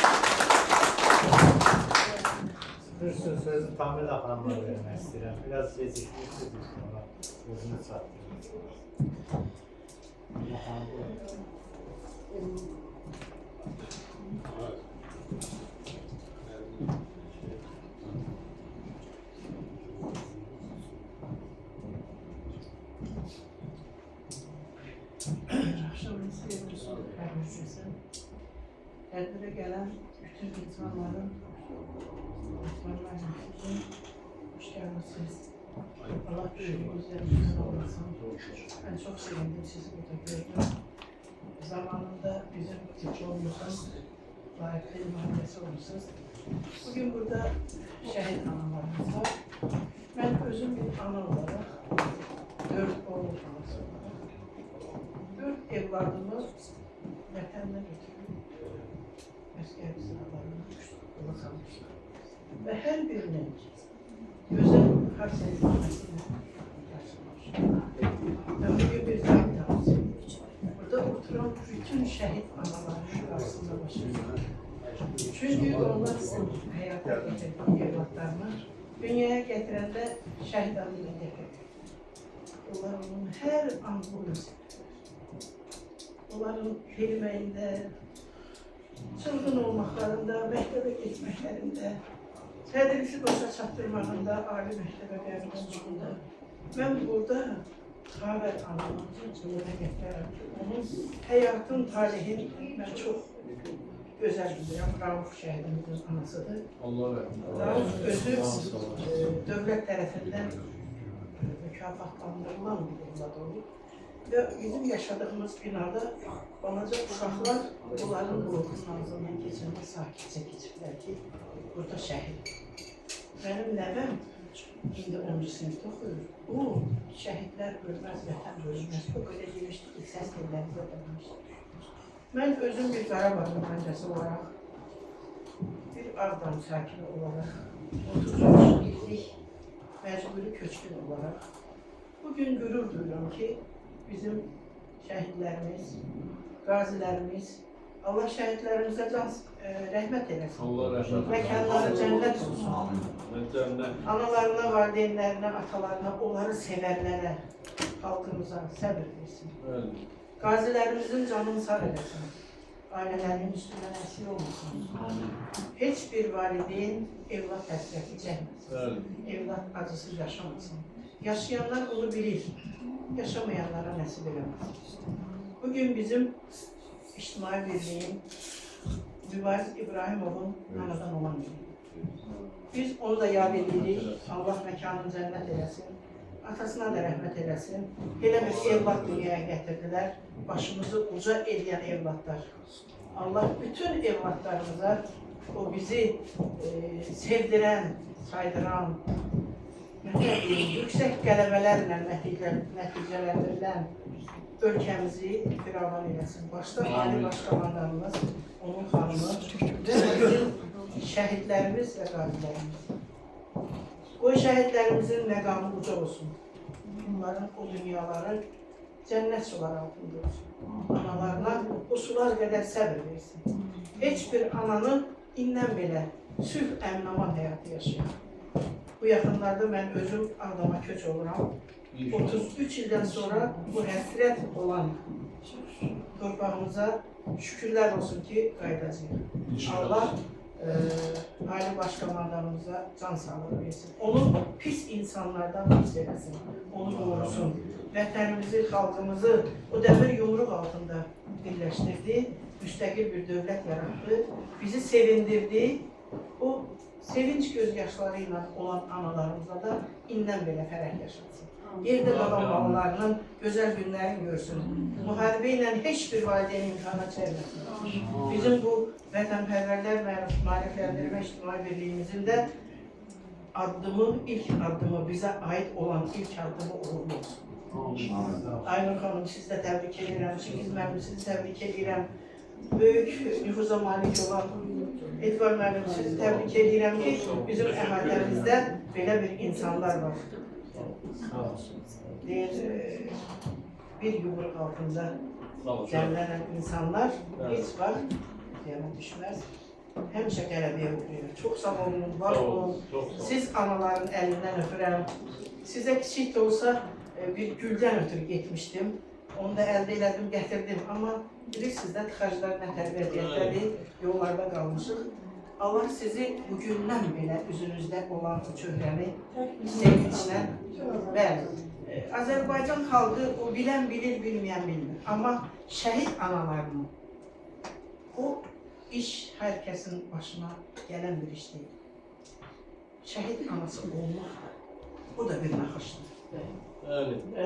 Bir sözü Tamil xanıma vermək istəyirəm. Biraz gecikmişsiniz, ona özünü çatdırın. Axşamınız xeyir olsun, xeyirlisi. Tədbirə gələn bütün insanların hoş gəlmişsiniz. Allah büyüklüğünüzdən güzel olmasın. Ben çok sevindim sizi burada gördüm. Zamanında bizim diplomumuzun layıklı mühendisi olmuşsunuz. Bugün burada şehit analarımız var. Ben özüm bir ana olarak 4 oğul anası olarak 4 evladımı vətənlə götürüp əskər sıralarına yola salmışlar. Ve her birinin güzel harflenmesiyle karşılaştılar. Ben bugün bir zahmet almışım. Burada oturan bütün şehit anaların karşısında başarılar. Çünkü onlar sizin hayata getirdiği evlatlarını dünyaya getirende şehit adıyla getirdi. Onlar onun her an bunu onların kelimeyinde, çılgın olmaklarında, məktəbə getməklərində, tədrisi başa çatdırmağında, ali məktəbə qəbul olmağında mən burada Xavər anamızın cılığına gətirərəm ki, onun həyatın tarihini mən çox gözəl bilirəm. Rauf şəhidimizin anasıdır. Rauf özü dövlət tərəfindən mükafatlandırılan bir evlad olub. Və bizim yaşadığımız binada balaca uşaqlar onların qulağının ağzından keçəndə sakitcə keçiblər ki, burada şəhid. Mənim nəvəm İndi 10-cu sinifdə oxuyur. O, şəhidlər ölməz, vətən bölünməz. O qədər demişdi ki, səs dillərimizə demişdi. Mən özüm bir Qarabağ mühəndisi olaraq, bir Ağdam sakini olaraq, 33 illik məcburi köçkün olaraq, bugün qürur duyuram ki, bizim şəhidlərimiz, qazilərimiz, Allah şəhidlərimizə rəhmət eləsin. Allah rəhmət Məkanları cənnət olsun. Analarına, valideynlərinə, atalarına, onları sevərlərə, xalqımıza səbir versin. Qazilərimizin canını sağ eləsin. Ailələrinin üstündən əsir olmasın. Heç bir valideyn evlat həsrəti çəkməsin. Evlat acısı yaşamasın. Yaşayanlar onu bilir. Yaşamayanlara nəsib eləməsin. Bugün bizim İctimai Birliyin Mübariz İbrahimovun anadan olan biri. Biz onu da yad edirik. Allah məkanını cənnət eləsin. Atasına da rəhmət eləsin. Elə bir evlat dünyaya gətirdilər. Başımızı uca edən evlatlar. Allah bütün evlatlarımıza o bizi sevdirən, saydıran, yüksək qələbələrlə nəticələndirilən ölkəmizi firavan eləsin. Başda Ali Başkomandanımız, onun xanımı və bizim şəhidlərimiz və qazilərimiz. O şəhidlərimizin məqamı uca olsun. Bunların o dünyaları cənnət suları altında olsun. Analarına o sular qədər səbir versin. Heç bir ananın indən belə sülh əmin-aman həyatı yaşayır. Bu yaxınlarda mən özüm Ağdama köç oluram. 33 ildən sonra bu həsrət olan torpağımıza şükürlər olsun ki, qaydacıyıq. Allah Ali Başkomandanımıza can sağlığı versin. Onu pis insanlardan pis eləsin. Onu qorusun. Vətənimizi, xalqımızı o dəmir yumruq altında birləşdirdi. Müstəqil bir dövlət yarattı. Bizi sevindirdi. O sevinç gözyaşları ilə olan analarımıza da indən belə fərəh yaşansın. Yerdə qalan balalarının gözəl günlərini görsün. Müharibə ilə heç bir valideyn imkana çəkməsin. Bizim bu vətənpərvərlər maarifləndirmə İctimai Birliyimizin də ilk addımı, bizə aid olan ilk addımı uğurlu olsun. Aynur xanım, siz də təbrik edirəm, Çingiz müəllim, sizi təbrik edirəm. Böyük nüfuza malik olan Etibar müəllim, sizi təbrik edirəm ki, bizim əhatəmizdə belə bir insanlar var. Deyir, bir yumruq altında cəmlənən insanlar heç vaxt yana düşməz. Həmişə qələbəyə uğrayır. Çox sağ olun, var olun. Siz anaların əlindən öpürəm. Sizə kiçik də olsa bir güldən ötürü getmişdim. Onu da əldə elədim, gətirdim. Amma bilirsiniz də, tıxaclar nətər vəziyyətdədir, yollarda qalmışıq. Allah sizi bugündən belə üzünüzdə olan o çöhrəni sevinçlə, bəli, Azərbaycan xalqı o bilən bilir, bilməyən bilmir. Amma şəhid analarının o iş hər kəsin başına gələn bir iş deyil. Şəhid anası olmaq, o da bir naxışdır.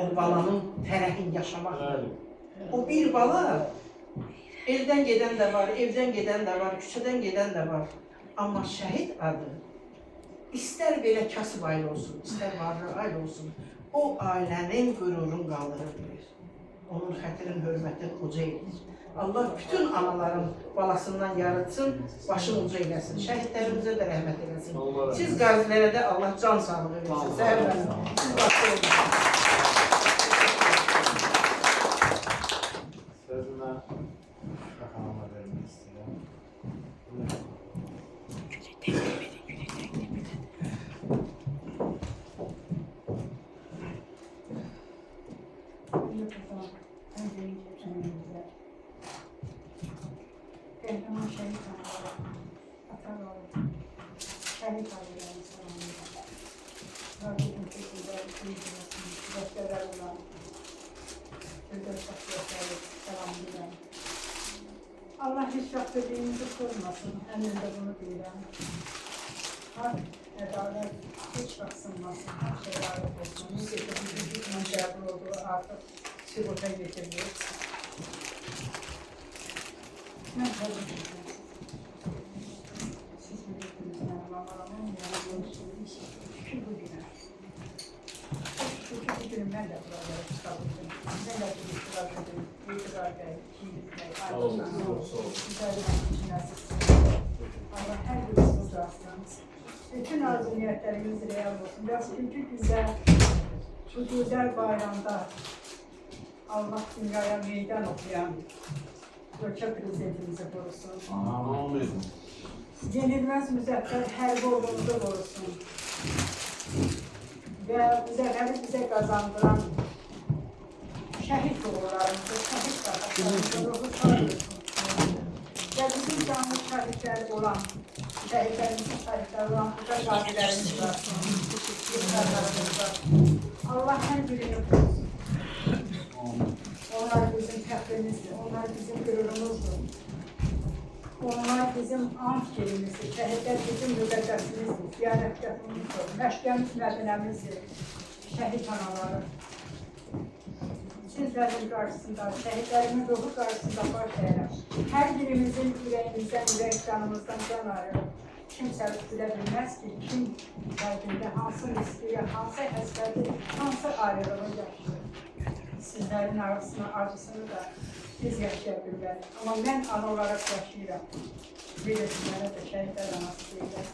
O balanın fərəhin yaşamaq. O bir bala, eldən gedən də var, evdən gedən də var, küçədən gedən də var. Amma şəhid adı, istər belə kasıb ailə olsun, istər varlı ailə olsun, o ailənin qürurunu qaldırır bilir. Onun xətrin, hörmətin uca edir. Allah bütün anaların balasından yaratsın, başını uca eləsin. Şəhidlərimizə də rəhmət eləsin. Siz qazilərə də Allah can sağlığı versin. Səhərlərin. Siz başqa olun. Sözümə xanıma vermək istəyirəm. Qəhrəman şəhid analara, ataları, şəhid ailələrinin salamıyla, Rabbimin şəkildə duyduğunuz, dəstələr olan, gözəl şəxsiyyətləri salamıyla. Allah heç vaxt dediyimizi sormasın, həmin də bunu deyirəm. Haqq, ədalət heç vaxt sınmasın, hər şey ədalət olsun. Necə ki, bizim qəbul olduğu artıq sigorta getirilir. Mən təbrik edirəm. Siz bilirsiniz, mənim Allah'ın yanına görüşdüyüm işi. Şükür bu günə. də buralara çıxabildim. Sizin də bir iştirak edin, etibar bəy, Kiyiz bəy, Aydın bəy, güzəl düşünəsiniz. Allah hər birisiniz rastlanız. Bütün arzu niyətlərimiz real olsun. Və bugünkü gündə, bu gözəl bayramda Allah dünyaya meydan okuyan ölkə prezidentimizi qorusun. Amin. Yenilməz müzəffər hərbi ordumuzu qorusun. Və müzəffəri bizə qazandıran şəhid oğullarımızı, şəhid qardaşlarımızı ruhu şad olsun. Və bizim canlı şəhidləri olan, şəhidlərimizin şəhidləri olan bu qazilərimiz var. Allah hər birini qorusun. Onlar bizim təxrimizdir, onlar bizim qürurumuzdur. Onlar bizim an fikrimizdir, şəhidlər bizim müqəddəsimizdir, ziyarətgahımızdır, məşqəmiz mədinəmizdir, şəhid anaları. Sizlərin qarşısında, şəhidlərimin ruhu qarşısında baş əyirəm. Hər birimizin ürəyimizdən, ürək canımızdan can ayrılır. Kimsə bilə bilməz ki, kim qəlbində hansı riskiyə, hansı həsrəti, hansı ayrılığı yaşayır. Sizlərin acısını da biz yaşaya bilmərik. Amma mən ana olaraq yaşayıram. Bilirsiniz, mənə də şəhidlər anası deyirlər.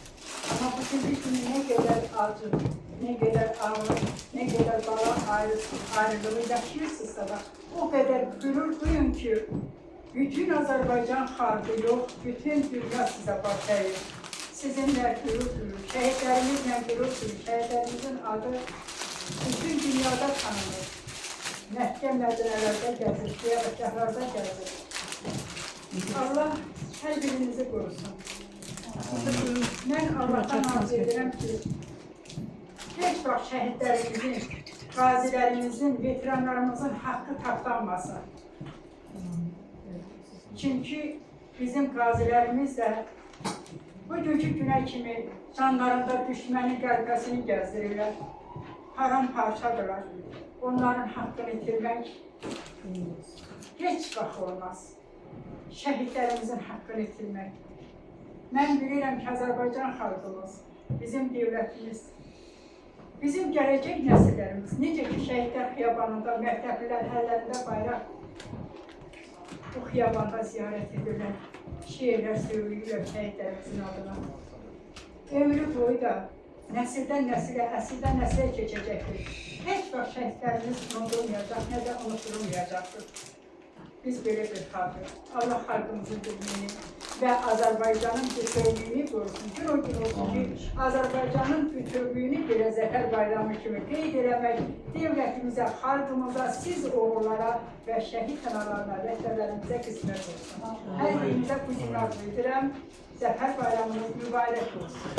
Amma bugün bir günü nə qədər acı, nə qədər ağır, nə qədər bala ayrılığı yaşayırsınızsa da, o qədər qürur duyun ki, bütün Azərbaycan xalqı yox, bütün dünya sizə baş əyir. Sizinlə qürur duyur, şəhidlərimizlə qürur duyur, şəhidlərimizin adı bütün dünyada tanınır. Məhkəm mədənələrdə gəzir, qiyabətgahlarda gəzir. Allah hər birinizi qorusun. Mən Allahdan arzu edirəm ki, heç vaxt şəhidlərimizin, qazilərimizin, veteranlarımızın haqqı tapdanmasın. Çünki bizim qazilərimiz də bugünkü günə kimi canlarında düşmənin qəlbəsini gəzdirirlər, haram parçadırlar. Onların haqqını itirmək heç vaxt olmaz. Şəhidlərimizin haqqını itirmək. Mən bilirəm ki, Azərbaycan xalqımız, bizim dövlətimiz, bizim gələcək nəsillərimiz, necə ki, şəhidlər xiyabanında, məktəblilər əllərində bayraq bu xiyabanda ziyarət edirlər, şeirlər söyləyirlər şəhidlərimizin adına. Ömrü boyu da nəsildən nəsilə, əsildən nəsilə keçəcəkdir. Heç vaxt şəhidlərimiz unudulmayacaq, nə də unutulmayacaqdır. Biz belə bir xalqıq. Allah xalqımızın birliyini və Azərbaycanın bütövlüyünü qorusun. Bir o gün olsun ki, Azərbaycanın bütövlüyünü belə Zəfər bayramı kimi qeyd eləmək dövlətimizə, xalqımıza, siz oğullara və şəhid analarına, rəhbərlərimizə qismət olsun. Hər birimizə bu gün arzu edirəm. Zəfər bayramınız mübarək olsun.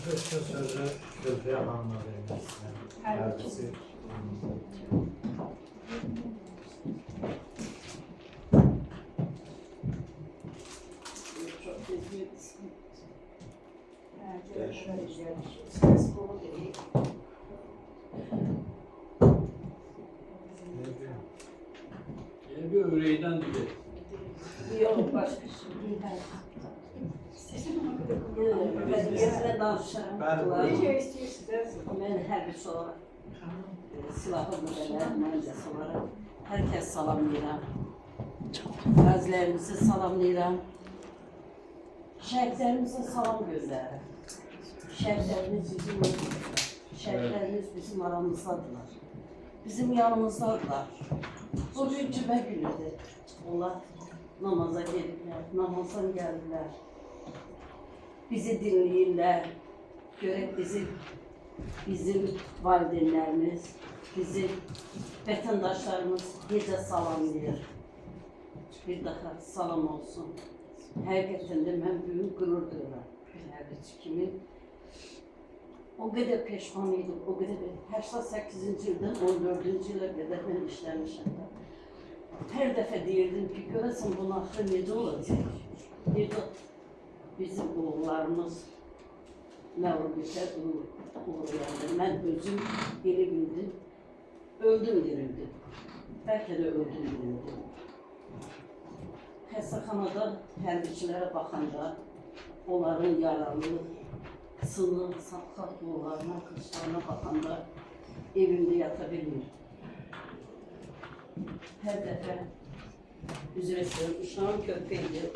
Sözü Zülfiyə xanımla vermək istəyirəm. Hər birisi. Bir ürəkdən deyir. Yox, başqa şey. Vəziyyətlə danışıram. Necə istəyirsiniz? Mən hərbiçi olaraq, silahlı qüvvələr, mühafizəsi olaraq hər kəs salamlayıram. Qazilərimizi salamlayıram. Şəhidlərimizə salam gözlərim. Şəhidlərimiz bizim yanımızdadır. Şəhidlərimiz bizim aramızdadırlar. Bizim yanımızdadılar. Bugün cümə günüdür. Onlar namaza gelirlər, namazdan gəlirlər. Bizi dinləyirlər. Görək bizim valideynlərimiz, bizim vətəndaşlarımız necə salamlayır. Bir daha salam olsun. Həqiqətən də mən böyük qürur duyuram. Bir hərbiçi kimi. O qədər peşman idim, o qədər 88-ci ildən 14-cü ilə qədər mən işləmişəm. Hər dəfə deyirdim ki, görəsən bunun axırı necə olacaq? Necə bizim oğullarımız məğlubiyyətə uğrayanda mən özüm elə bildim, öldüm dirildim. Bəlkə də öldüm dirildim. Xəstəxanada hərbiçilərə baxanda onların yaralı sınır, sokak yollarına, kışlarına bakanda evimde yata bilmiyorum. Her defa üzere söylüyorum, uşağım köpeğiydi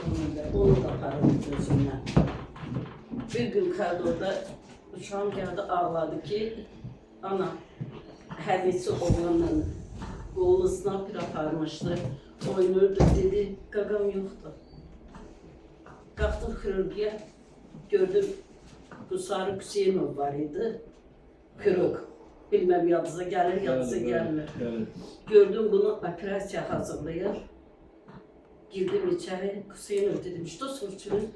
onu da parım gözümden. Bir gün koridorda uşağım geldi ağladı ki, ana, hərvisi oğlanla qolunu snapir aparmışdı, oynurdu, dedi, qaqam yoxdur. Qalxdım xirurgiya, gördüm, Qusarı Hüseynov var idi, kırık. Bilmem yadınıza gelir, yadınıza gelmir. Gördüm bunu operasiya hazırlayır. Girdim içeri, Hüseynov dedim, işte sorçunun,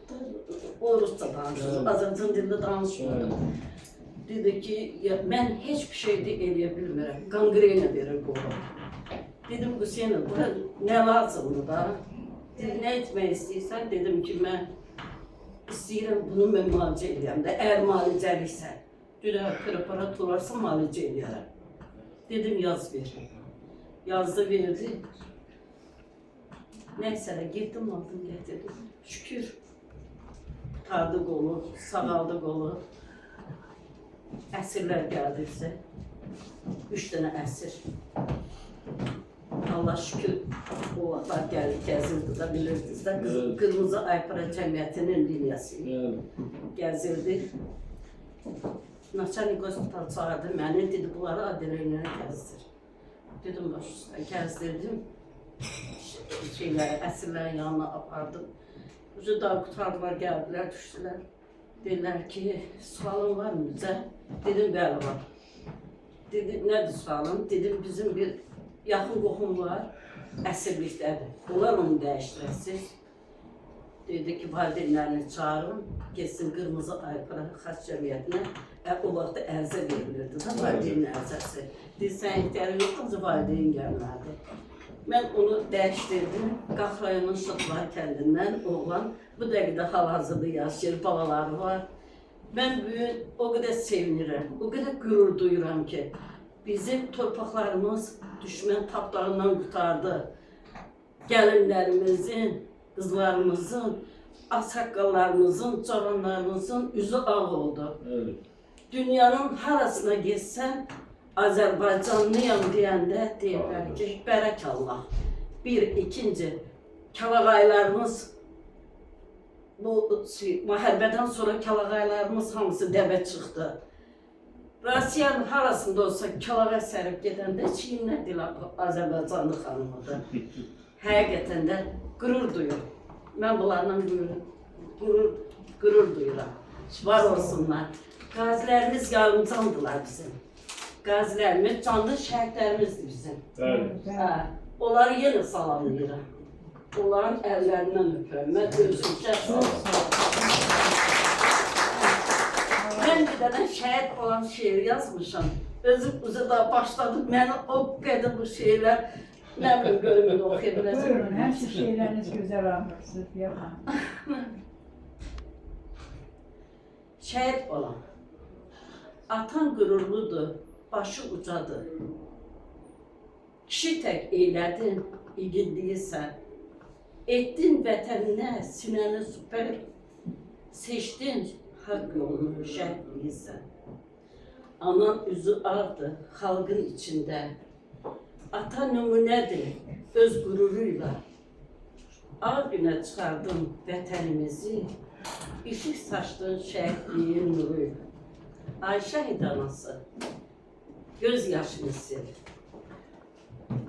o Rusça danışırdı, Azərbaycan dilində danışmadı. Dedi ki, ya, mən heç bir şey de eləyə bilmirəm, gangrena verir qolu. Dedim, Hüseynov, bura nə lazımdır da? Dedi, nə etmək istəyirsən? Dedim ki, mən istəyirəm bunu mən müalicə eləyəm də, əgər müalicəliksə. Dünya preparat olarsa müalicə eləyərəm. Dedim, yaz ver. Yazdı, verdi. Nəysə də getdim, aldım, gətirdim. Şükür, tutardı qolu, sağaldı qolu. Əsirlər gəldi bizə. 3 dənə əsir. Allah şükür, o vaxtlar gəlib gəzirdi də, bilirdiniz də. Qırmızı Aypara Cəmiyyətinin liniyası gəzirdi. Naçanik hospital çağırdı məni, dedi, bunları adrenalinə gəzdir. Dedim, baş üstə, gəzdirdim. Əsirlərin yanına apardım. Ucu da qutardılar, gəldilər, düşdülər. Dediler ki, sualın var mı bize? Dedim, bəli var. Dedi, nədir sualın? Dedim, bizim bir yaxın qohum var, əsirlikdədir. Onlar onu dəyişdirəsiz. Dedi ki, valideynlərini çağırın, geçsin Qırmızı Aypara Xaç Cəmiyyətinə. O vaxtda ərzə verilirdi da, valideynin ərzəsi. Dedi, sən ihtiyarı yoxdur, valideyn gəlmədi. Mən onu dəyişdirdim. Qax rayonun Şıtlar kəndindən oğlan bu dəqiqədə hal-hazırda yaşayır, balaları var. Mən bugün o qədər sevinirəm, o qədər qürur duyuram ki, bizim torpaqlarımız düşmən taplarından qutardı. Gəlinlərimizin, qızlarımızın, ağsaqqallarımızın, cavanlarımızın üzü ağ oldu. Evet. Dünyanın harasına geçsən, Azərbaycanlıyam deyəndə deyirlər ki, bərək Allah. Bir, ikinci, kəlağaylarımız, bu müharibədən sonra kəlağaylarımız hamısı dəbə çıxdı. Rusiyanın harasında olsa kəlağay sərib gedəndə çiyinlə dilə Azərbaycanlı xanımıdır. Həqiqətən də qürur duyur. Mən bunlarla qürur duyuram. Var olsunlar. Qazilərimiz yardımcandılar bizim. Qazilərimiz, canlı şəhidlərimizdir bizim. Onları yenə salamlayıram. Onların əllərindən öpürəm. Mən özümcə mən bir dənə şəhid olan şeir yazmışam. Özüm da başladım. Mən o qədər bu şeirlər nə bilim bölümünü oxuya biləcəm. Buyurun, həmsi şeirləriniz gözəl anlarsınız. Şəhid olan. Atan qürurludur. Başı ucadır. Kişi tək eylədin, igidliysən. Etdin vətəninə sinəni süpər. Seçdin haqq yolunu, şəhidliysən. Anan üzü ağdır, xalqın içində. Ata nümunədir, öz qüruruyla. Ağ günə çıxardın vətənimizi. İşik saçdın şəhidliyin nuruyla. Ay şəhid anası. Göz yaşını sil.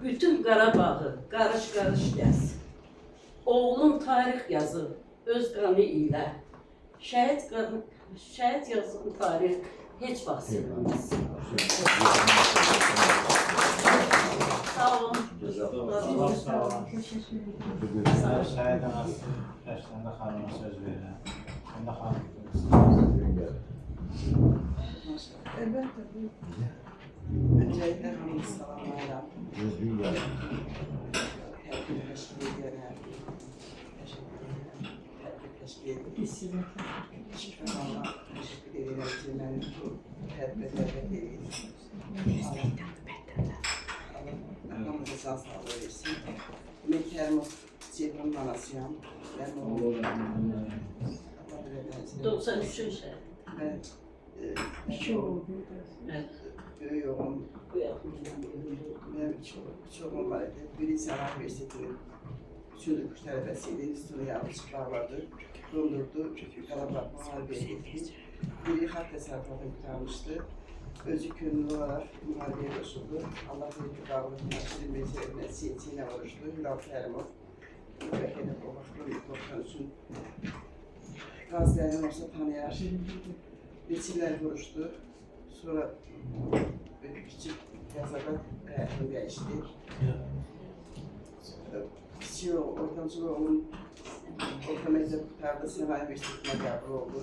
Bütün Qarabağı qarış-qarış gəz. Oğlun tarix yazır öz qanı ilə. Şəhid yazın tarix heç vaxt silinməz. Sağ olun. Sağ olun. Şəhid anası yaşlarında xanıma söz verirəm. Onda xanım. Elbette bu. Öncelikle beni salamlayla. Her gün teşekkür ederim. Her gün teşekkür ederim. Şükür Allah. Teşekkür ederim. Cümlenin her bedelde değiliz. Allah'ımıza sağ sağlığı versin. Mekarım Cebrin anasıyam. Ben oğlum. 93'ün şəhid. Ben iki oğlum, böyük oğlum, Bu yaxından görüldü. benim iki oğlum var idi. Biri İslam Üniversitesi'nin 3. kurs tələbəsiydi, institutunu yanlış bağladı, dondurdu, Qarabağ müharibəyə getdi. Biri xalq təsərrüfatını qurtarmışdı. Özü könüllü olaraq müharibəyə qoşuldu. Allah bilir ki, Qarabağ Şirin Beyzərinə CT ilə vuruşdu. Hilal Kərimov, Bəkədə o vaxtın 93-ün qazilərini olsa tanıyar. Neçə illər vuruşdu. Sonra bir kiçik yazada həyatını dəyişdi. Kiçik ortancıl oğlum orta məktəb qurtardı, Sənaye Üniversitetinə qəbul oldu.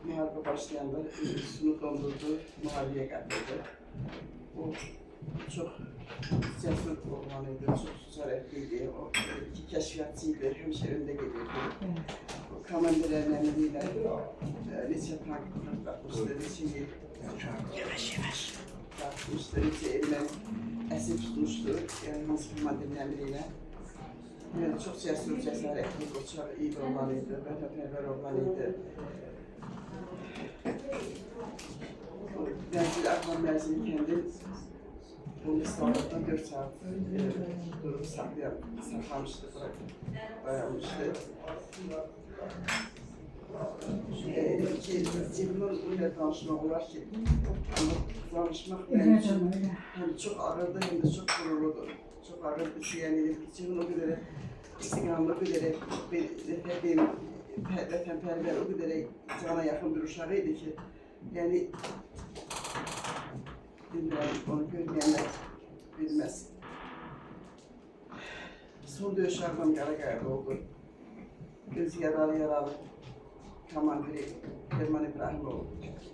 Müharibə başlayanda üstünü dondurdu, müharibəyə qatıldı. O çox cəsur oğlan idi, çox cəsarətli idi, o kəşfiyyatçı idi, həmişə öndə gedirdi. O komandirlərin əmri ilə neçə tank qatmışdı, neçə yer qatmışdı, neçə erməni əsir tutmuşdu, yəni hansı komandirin əmri ilə. Yəni çox cəsur, cəsarətli, qoçaq, iyi oğlan idi, vətənpərvər oğlan idi. Məzil, Aqlan Məzil kəndi onun İstanbul'da 4 saat durup saklamıştı, dayanmıştı. Cebimden öyle danışmak olar ki, danışmak benim için hem çok ağırdı hem de çok gururludur. Çok ağırdı ki yani cebimden o kadar istikamlı, o kadar benim vətənpərvər, o kadar cana yakın bir uşağıydı ki, yani bilmiyorum, onu görmeyenler bilmez. Son dövüş Arman Qaraqaya'da oldu. Gözü yaralı komandiri Ferman İbrahimov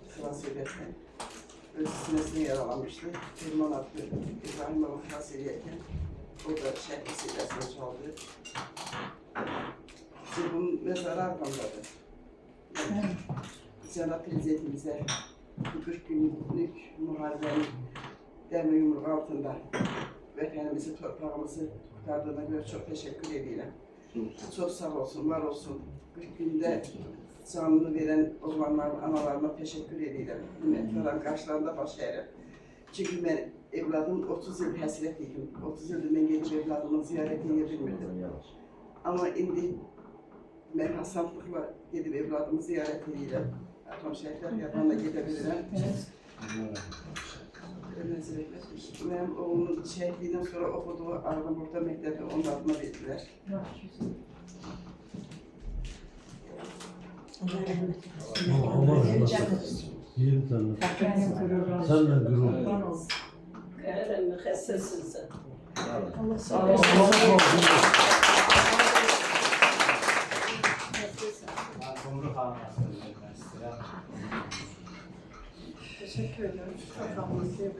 xilas ederken öz sinesini yaralanmıştı. Ferman adlı İbrahimov'u xilas ederken o da şəhid vesiləsini çaldı. Bunun mezarı Arman'dadır. Cenab-ı Prezidentimizə bu 40 günlük müharibənin dəmir yumruğu altında vətənimizi, torpağımızı kurtardığına görə çox təşəkkür edirəm. Çox sağ olsun, var olsun. 40 gündə canını verən oğlanların, analarına təşəkkür edirəm. Minnətlərim qarşılarında baş əyirəm. Çünki mən evladım 30 il həsrət idim. 30 ildir mən gedib evladımı ziyarət edə bilmirdim. Amma indi mən asanlıqla gedib evladımı ziyarət edirəm. Atam şəhidlər yabanına gedə bilirəm. Mənim oğlumun şəhidliyindən sonra oxuduğu Ağdam Orta Məktəbi onun adına verdilər. Sen de gurur. Ərəmə xəstəsin sən. Allah sağ Allah olsun. Kumru Hanım'a söylemek istedim. Teşekkür ederim. Kafamızı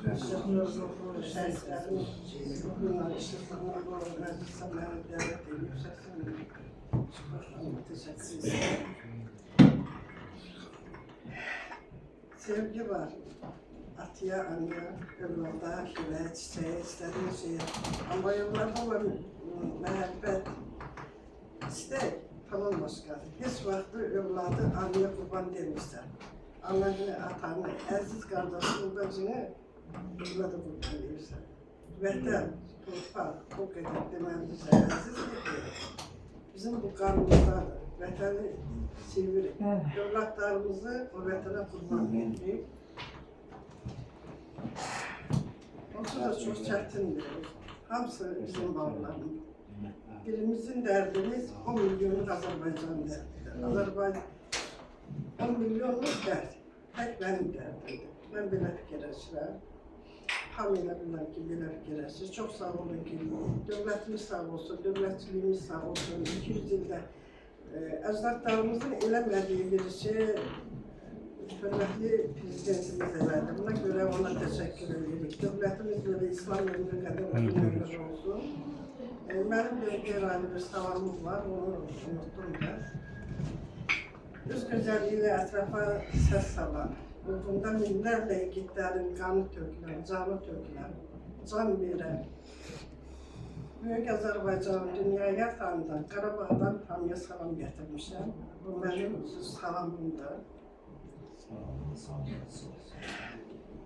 böyle şahitlerin bunlar işte bunlar beni davet edip teşekkür ederim. Sevgi var. Atıya, anneye, evlada, güle, çiçeğe, istediğin şeye. Ama yollarda var mehabbet, istek falan başka. Hiç vakti evladı anneye kurban demişler. Ananı, atanı, əziz qardaşını, bacını evladı kurban demişler. Vətən, torpaq, o qədər deməli bizə əzizdir ki, bizim bu qanımızdadır. Vətəni sevirik. Evlatlarımızı o vətənə kurban edirik. Onsuz da çok çətindir. Hamısı bizim bağlarımız. Birimizin dərdimiz 10 milyonluk Azərbaycan dərdidir. Azərbaycan 10 milyonluk dərd. Tək mənim dərdimdir. Mən belə fikirləşirəm. Hamıyla bilirəm ki, belə fikirləşir. Çox sağ olun ki, dövlətimiz sağ olsun, dövlətçiliyimiz sağ olsun. 200 ildə əcdadlarımızın eləmədiyi bir şey hörmətli prezidentimiz elədi. Buna görə ona təşəkkür edirik. Dövlətimiz belə İslam ömrü qədər olsun. Mənim bir qeyri bir salamım var, onu unuttum ben. Öz gözəlliyi ətrafa səs salar. Bunda minlərlə igidlərin qanı tökülən, canı tökülən, can verən Böyük Azərbaycanı dünyaya tanıdan Qarabağdan hamıya salam gətirmişəm. Bu mənim salamımdır.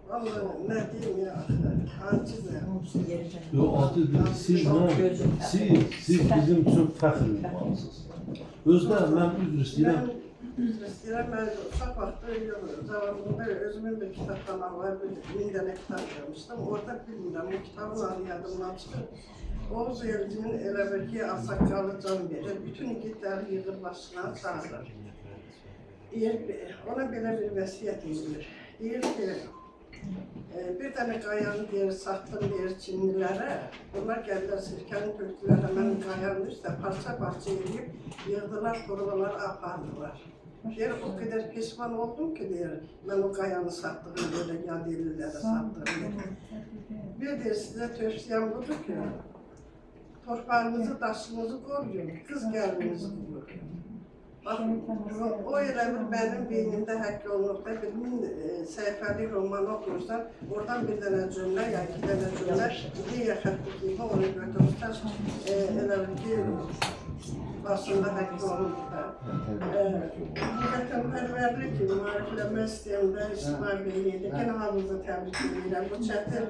Vallahi nə deyim ya, acizəm. Yo, adı siz bizim üçün fəxr ünvanısınız. Özdə mən üzr istəyirəm. Üzr istəyirəm, mən uşaq vaxtı zamanında özümün bir kitabxanam var, 1000 dənə kitab yazmışdım. Orada bilmirəm, o kitabın adı yadımdan çıxır. Oğuz Elcinin elə bir ki, Ağsaqqalı can verir, bütün igidləri yığır başına çağırır. Ona belə bir vəsiyyət edir. Deyir ki, bir dənə qayanı deyir, satdım deyir Çinlilərə. Bunlar gəlirlər, sirkəni tökdülər, mənim qayanın üstə parça-parça edib, yığdılar, kurular, apardılar. Deyir, o qədər peşman oldum ki, deyir, mən o qayanı satdığım yerə, yad ellilərə satdığım yerə. Bir deyir, sizə tövsiyəm budur ki, torpağınızı, daşınızı qoruyun, qız gəlinizi qoruyun. Baxın, o elə bir mənim beynimdə həkk olunub da, bir 1000 səhifəli roman oxursan, oradan bir dənə cümlə, ya 2 dənə cümlə, ideya xətti kimi onu götürürsən, elə bir ki, başında həkk olunub da. Vətənpərvərlik kimi marifləmə istəyəndə İsmail Beylidir, yenə hamınızı təbrik edirəm. Bu çətin,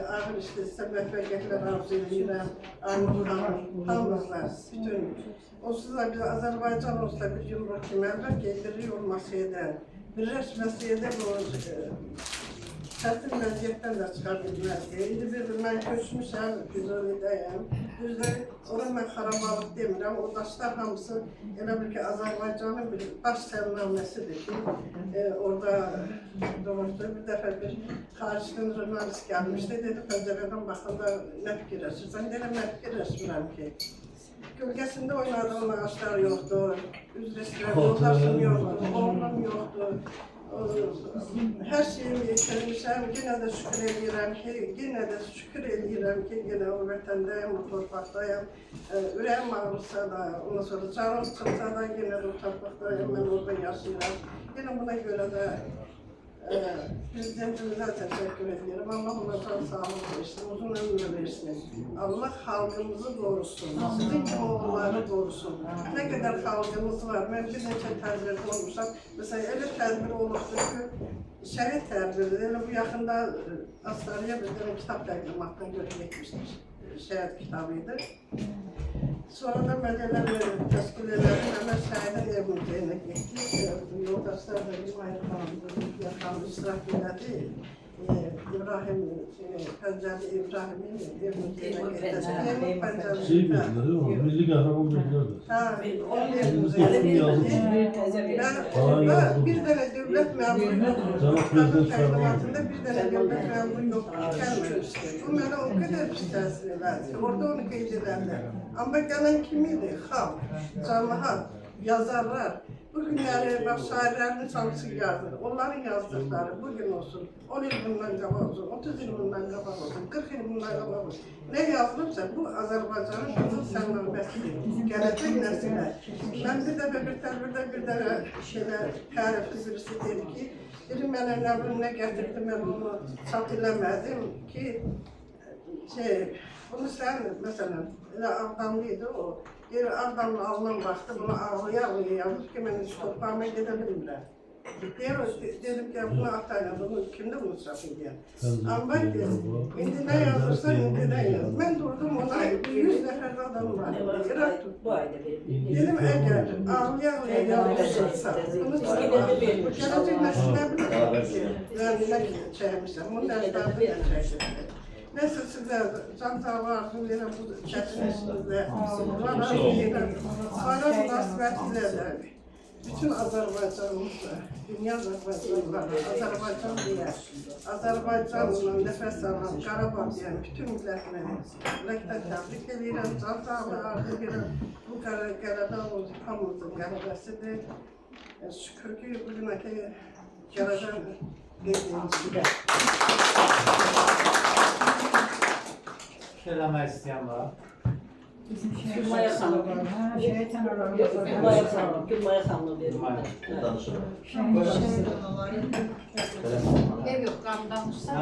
ağır işləsə, müvəffəqiyyətlər arzu edirəm, Aynur xanım, hamınızlar, bütün. Onsuz da biz Azərbaycan olsa bir yumruq kimi əvvəl gedirik olmasaydı, birləşməsəydi bu çətin vəziyyətdən də çıxa bilməzdi. İndi mən köçmüşəm, Füzulidəyəm. Düzdür, ora mən xarabalıq demirəm, o daşlar hamısı elə bil ki, Azərbaycanın bir daş sərnaməsidir ki, orada doğrusu bir dəfə bir xaricdən jurnalist gəlmişdi, dedi, pəncərədən baxanda nə fikirləşirsən? Deyirəm, nə fikirləşmirəm ki? Gölgesinde oynadığım ağaçlar yoktur, üzreştirəm, yoldaşım yoktur, oğlum yoktur. Her şeyimi yitirmişəm, yine de şükür edirəm ki, yine o vətəndəyəm, o torpaqdayım. Ürəyim ağrısa da, ondan sonra canım çıxsa da, yine de o torpaqdayım, mən orada yaşayıram. Yine buna göre de Prezidentimizə təşəkkür edirəm. Allah ona can sağlıq versin, uzun ömür versin. Allah xalqımızı qorusun, sizin kimi oğulları qorusun. Nə qədər xalqımız var, mən bir neçə tədbirdə olmuşam. Məsələn, elə tədbir olubdur ki, şəhid tədbiridir. Elə bu yaxında Astarıya bir dənə kitab təqdimatdan görüb getmişdir. Şəhid kitabıydı. Sonra da mədələr təşkil edildi, Məhəmməd Şəhidin ev muzeyinə getdik. Yoldaşlar da İsmail xanım iştirak elədi. İbrahim, Pəncəli İbrahimin ev muzeyinə getdik. Milli qəhrəman bildirdi. Onun ev muzeyinə orada bir dənə dövlət məmuru kitabın təqdimatında bir dənə dövlət məmuru yoxdur, gəlməmişdir. Bu mənə o qədər pis təsir elədi. Orada onu qeyd edərlər. Amma gələn kim idi? Xalq, cəmaət, yazarlar. Bu günləri şairlərinin hamısı yazır. Onların yazdıqları bugün olsun, 10 il bundan qabaq olsun, 30 il bundan qabaq olsun, 40 il bundan qabaq olsun. Nə yazılıbsa bu Azərbaycanın qızıl sərnaməsidir, gələcək nəsillər. Mən bir dəfə bir tədbirdə bir dənə tərifli birisi dedi ki, biri mənə nəvrimlə gətirdi, mən onu çat eləmədim ki, bunu sən, məsələn, elə Ağdamlı idi o, Ağdamlı alınan vaxtı bunu ağlaya-ağlaya yazır ki, mən heç torpağıma gedə bilmirəm. Dedim ki, bunu atayla, bunu kimdə bunu çap edəyəm? Amma ki, indi nə yazırsan, indi nə yaz. Mən durdum ona, 100 nəfər adam var, İraq tut. Dedim, əgər ağlaya-ağlaya yazırsa, bunu çap edəyəm. Gələcək nəsillə bilirəm ki, mən nə çəkmişəm, bunu nəzlərdə çəkmişəm. Neyse size can sağlığı arzu ederim bu çetinizde. Bana münasebetiyle bütün Azerbaycan'ımızda, dünya Azerbaycan'da, Azerbaycan diye, Azerbaycan'la nefes alan, Qarabağ diyen bütün milletine tebrik ederim, can sağlığı arzu ederim. Bu Qaradağ hamımızın qələbəsidir. Şükür ki, bugünkü gələcək qeydiyimizdir. Söylemek isteyen var. Gülmaya xanım. Gülmaya xanım verir. Ev yok, qan danışsan.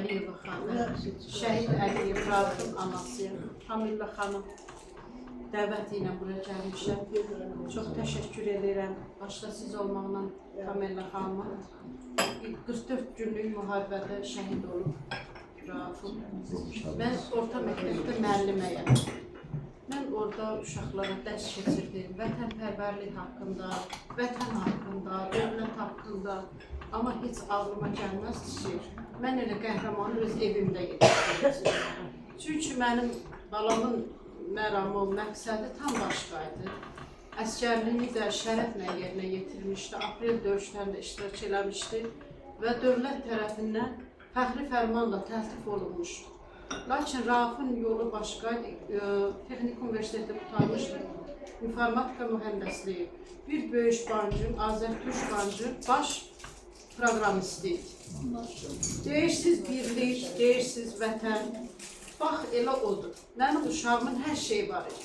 Əliyeva xanım, Şəhid Əliyev Raufun anasıyam. Kamillə xanım dəvəti ilə bura gəlmişəm. Çox təşəkkür edirəm. Başda siz olmaqla Kamillə xanıma. 44 günlük müharibədə şəhid olub Raufun. Mən orta məktəbdə müəlliməyəm. Mən orada uşaqlara dərs keçirdim. Vətənpərvərlik haqqında, vətən haqqında, dövlət haqqında. Amma heç ağlıma gəlməzdi ki, mən elə qəhrəmanı öz evimdə yetişdirdim. Çünki mənim balamın məramı, məqsədi tam başqaydı. Əskərliyini də şərəflə yerinə yetirmişdi, aprel döyüşlərində iştirak eləmişdi və dövlət tərəfindən fəxri fərmanla təltif olunmuşdu. Lakin Raufun yolu başqaydı, Texnik Universiteti qurtarmışdı, informatika mühəndisliyi. Bir böyük bancın, Azərtürk bancı baş proqramisti. Deyirsiniz birlik, deyirsiniz vətən. Bax, elə odur. Mənim uşağımın hər şeyi var idi.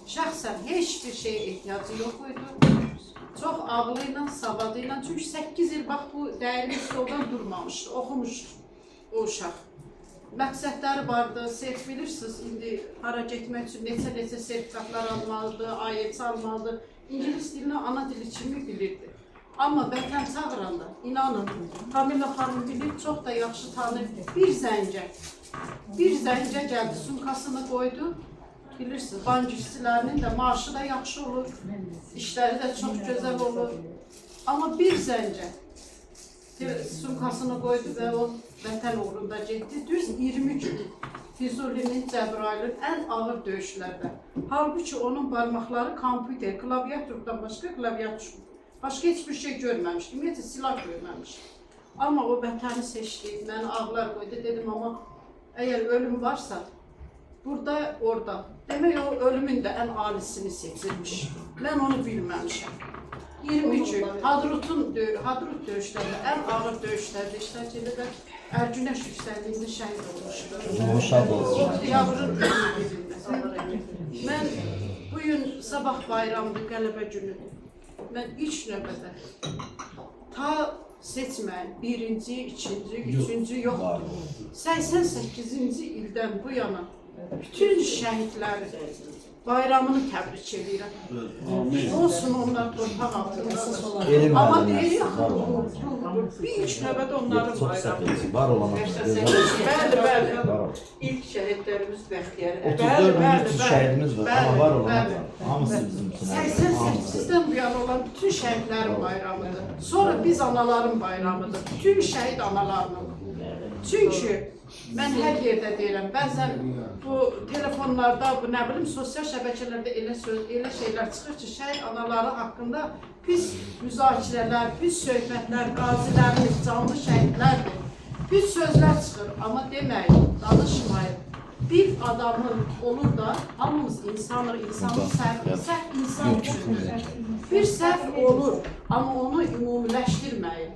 Şəxsən heç bir şeyə ehtiyacı yox idi. Çox ağlı ilə, savadı ilə. Çünki 8 il bax bu dəyərli stoldan durmamışdı, oxumuşdu o uşaq. Məqsədləri vardı, serf bilirsiniz, indi hara getmək üçün neçə sertifikatlar almalıdır, AYT almalıdır. İngilis dilini ana dili kimi bilirdi. Amma vətən çağıranda, inanın, Kamillə xanım bilir, çox da yaxşı tanır. Bir zəncə gəldi, sumkasını qoydu. Bilirsiniz, bank işçilərinin də maaşı da yaxşı olur, işləri də çox gözəl olur. Amma bir zəncə sumkasını qoydu və o vətən uğrunda getdi. Düz 20 gün Füzulinin, Cəbrayılın ən ağır döyüşlərdə. Halbuki onun barmaqları kompüter, klaviaturdan başqa klaviatur. Başqa heç bir şey görməmişdim, ümumiyyətlə silah görməmişdim. Amma o vətəni seçdi, məni ağlar qoydu, dedim amma əgər ölüm varsa, burada, orada. Demək o ölümün də ən alisini seçilmiş. Mən onu bilməmişəm. 20 gün Hadrut döyüşlərində, ən ağır döyüşlərdə iştirak edib və Ərgünəş yüksəkliyində şəhid olmuşdur. Oktyabrın 27-də. Mən bu gün sabah bayramdır, qələbə günüdür. Mən ilk növbədə ta seçməyin, birinci, ikinci, üçüncü yox. 88-ci ildən bu yana bütün şəhidləri bayramını təbrik edirəm. Olsun onlar torpaq altında. Amma deyir yaxın bir ilk növbədə onların bayramıdır. Bəli. İlk şəhidlərimiz Bəxtiyar. 34 şəhidimiz var, amma var olan hamısı bizim üçün. 88-dən bu yana olan bütün şəhidlərin bayramıdır. Sonra biz anaların bayramıdır. Bütün şəhid analarının. Çünki mən hər yerdə deyirəm, bəzən bu telefonlarda, bu nə bilim, sosial şəbəkələrdə elə şeylər çıxır ki, şəhid anaları haqqında pis müzakirələr, pis söhbətlər, qazilərimiz, canlı şəhidlərdir. Pis sözlər çıxır, amma deməyin, danışmayın. Bir adamın olur da, hamımız insanlar, insanın səhv insan üçündür. Bir səhv olur, amma onu ümumiləşdirməyin.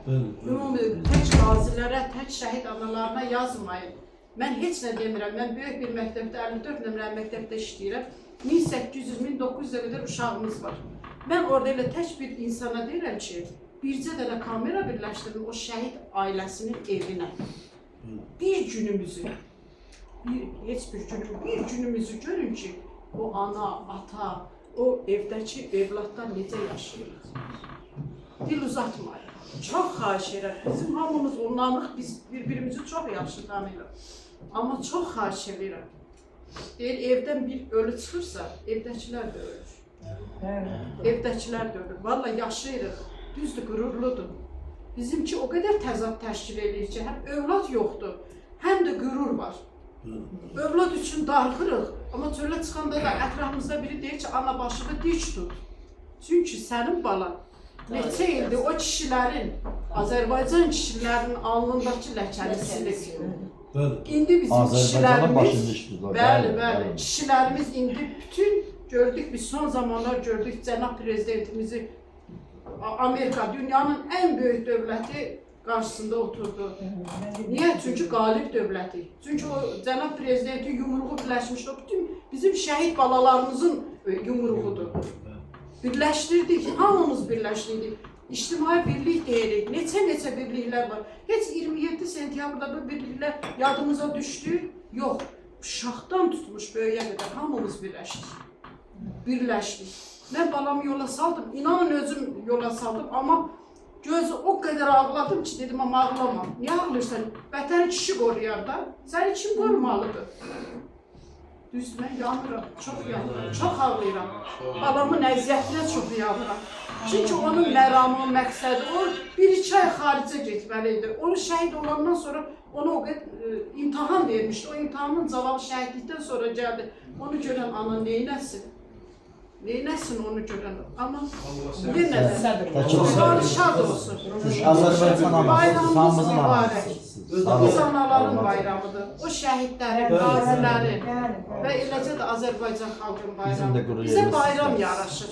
Tək qazilərə, tək şəhid analarına yazmayın. Mən heç nə demirəm, mən böyük bir məktəbdə, 54 nömrəli məktəbdə işləyirəm. 1800-1900-ə qədər uşağımız var. Mən orada elə tək bir insana deyirəm ki, bircə dənə kamera birləşdirin o şəhid ailəsinin evinə. Bir günümüzü, heç bir günümüzü görün ki, o ana, ata, o evdəki evladlar necə yaşayır. Dil uzatmayın. Çox xahiş edirəm. Bizim hamımız onlarlıq, biz bir-birimizi çox yaxşı tanıyırıq. Amma çox xahiş edirəm. Deyir, evdən bir ölü çıxırsa, evdəkilər də ölür. Evdəkilər də ölür. Valla yaşayırıq. Düzdür, qürurludur. Bizimki o qədər təzad təşkil edir ki, həm övlad yoxdur, həm də qürur var. Övlad üçün darxırıq, amma çölə çıxanda da ətrafımızda biri deyir ki, ana başını dik tut. Çünki sənin balan neçə ildir o kişilərin, Azərbaycan kişilərinin alnındakı ləkəni silib. İndi bizim kişilərimiz, bəli, kişilərimiz indi bütün gördük, biz son zamanlar gördük, cənab prezidentimizi Amerika, dünyanın ən böyük dövləti qarşısında oturdu. Niyə? Çünki qalib dövləti. Çünki o cənab prezidenti yumruğu birləşmişdi. Bütün bizim şəhid balalarımızın yumruğudur. Birləşdirdik, hamımız birləşdirdik. İctimai birlik deyirik. Neçə birliklər var. Heç 27 sentyabrda bu birliklər yadımıza düşdü? Yox. Uşaqdan tutmuş böyüyə qədər hamımız birləşdik. Mən balamı yola saldım. İnanın özüm yola saldım. Amma gözü o qədər ağladım ki, dedim amma ağlama. Niyə ağlayırsan? Vətəni kişi qoruyar da. Səni kim qorumalıdır? Düzdür, mən yanıram, çox yanıram, çox ağlayıram. Balamın əziyyətinə çox yanıram. Çünki onun məramı, məqsədi, o 1-2 ay xaricə getməli idi. Onu şəhid olandan sonra ona o qədər imtahan vermişdi. O imtahanın cavabı şəhidlikdən sonra gəldi. Onu görən ana neynəsin? Neynəsin onu görən? Amma yenə də şad olsun. Azərbaycan Bayramımız hamımızın mübarək. Biz anaların bayramıdır. O şəhidlərin, qazilərin və eləcə də Azərbaycan xalqının bayramıdır. Bizə bayram yaraşır.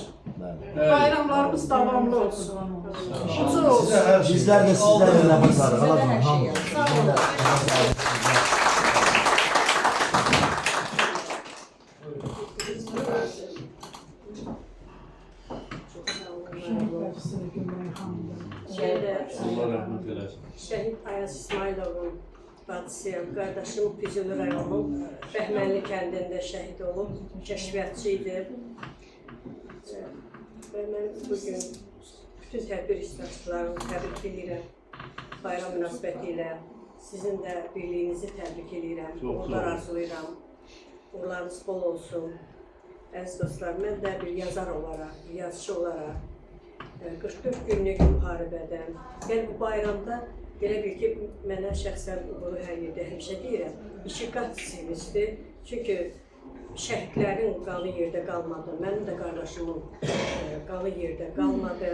Bayramlarımız davamlı olsun. Ucu olsun. Bizlər də sizlərlə nəfəsarıq. Alacaq hamımız. Sağ olun. Şəhid Ayaz İsmailovun bacısıyam, qardaşım Füzuli rayonunun Bəhmənli kəndində şəhid olub, kəşfiyyatçı idi. Və mən bugün bütün tədbir iştirakçılarını təbrik edirəm. Bayram münasibəti ilə sizin də birliyinizi təbrik edirəm. Uğurlar arzulayıram. Uğurlarınız bol olsun. Əziz dostlar, mən də bir yazar olaraq, yazıcı olaraq 44 günlük müharibədən, yəni bu bayramda belə bir ki, mənə şəxsən bunu hər yerdə həmişə deyirəm, iki qat sevinçdir. Çünki şəhidlərin qanı yerdə qalmadı, mənim də qardaşımın qanı yerdə qalmadı,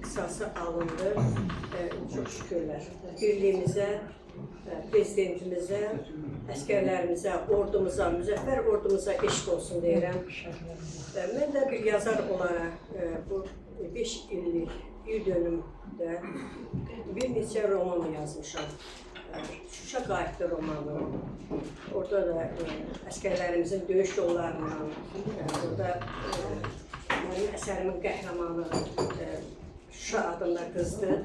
qisası alındı. Çox şükürlər. Birliyimizə, prezidentimizə, əskərlərimizə, ordumuza, müzəffər ordumuza eşq olsun deyirəm. Mən də bir yazar olaraq bu 5 illik bir dönümdə bir neçə roman yazmışam. Şuşa qayıtdı romanı. Orada da əskərlərimizin döyüş yollarından, orada mənim əsərimin qəhrəmanı Şuşa adında qızdır.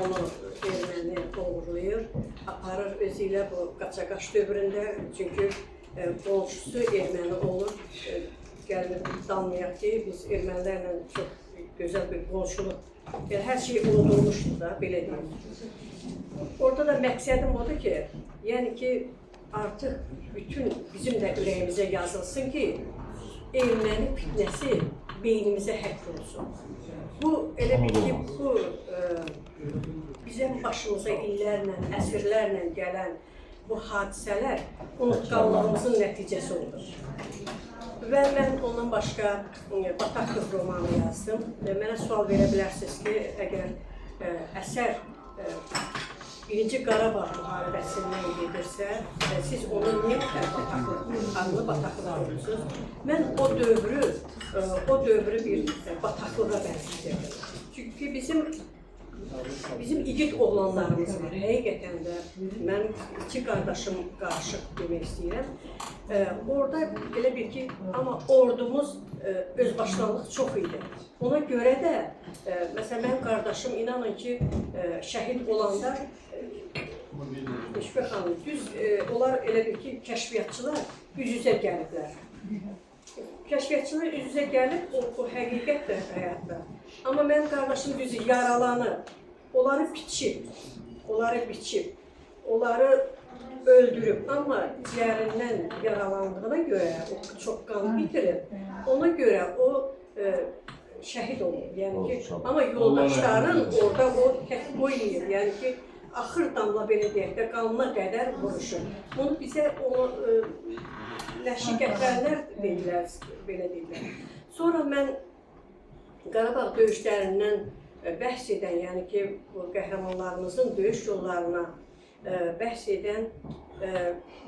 Onu erməni oğurlayır, aparır özü ilə bu qaçaqaç dövründə. Çünki qonşusu erməni olur. Gəlib danmayaq ki, biz ermənilərlə çox gözəl bir qonşuluq. Yəni, hər şey unudulmuşdu da, belə deyim. Orada da məqsədim odur ki, yəni ki, artıq bütün bizim də ürəyimizə yazılsın ki, erməni fitnəsi beynimizə həkk olsun. Bu, elə bir ki, bu bizim başımıza illərlə, əsrlərlə gələn bu hadisələr unutqanlığımızın nəticəsi olur. Və mən ondan başqa Bataq qız romanı yazdım. Mənə sual verə bilərsiniz ki, əgər əsər 1-ci Qarabağ müharibəsindən gedirsə, siz onu niyə adını Bataqlıq qoyursunuz? Mən o dövrü bir bataqlığa bənzədirdim. Çünki bizim igid oğlanlarımız var. Həqiqətən də mən iki qardaşım qarışıq demək istəyirəm. Orada elə bir ki, amma ordumuz özbaşınalıq çox idi. Ona görə də, məsələn, mənim qardaşım inanın ki, şəhid olanda, Eşqə xanım, düz, onlar elə bir ki, kəşfiyyatçılar üz-üzə gəliblər. Kəşfiyyatçılar üz-üzə gəlib, o həqiqətdir həyatda. Amma mənim qardaşım düzü yaralanıb, onları biçib, onları öldürüb. Amma ciyərindən yaralandığına görə, o çox qan bitirib, ona görə o şəhid olub. Yəni ki, amma yoldaşların orada o tək qoymayıb. Yəni ki, axır damla belə deyək də, qanına qədər vuruşur. Bunu bizə nəşi gətirənlər dedilər, belə deyirlər. Sonra mən Qarabağ döyüşlərindən bəhs edən, yəni ki, bu qəhrəmanlarımızın döyüş yollarına bəhs edən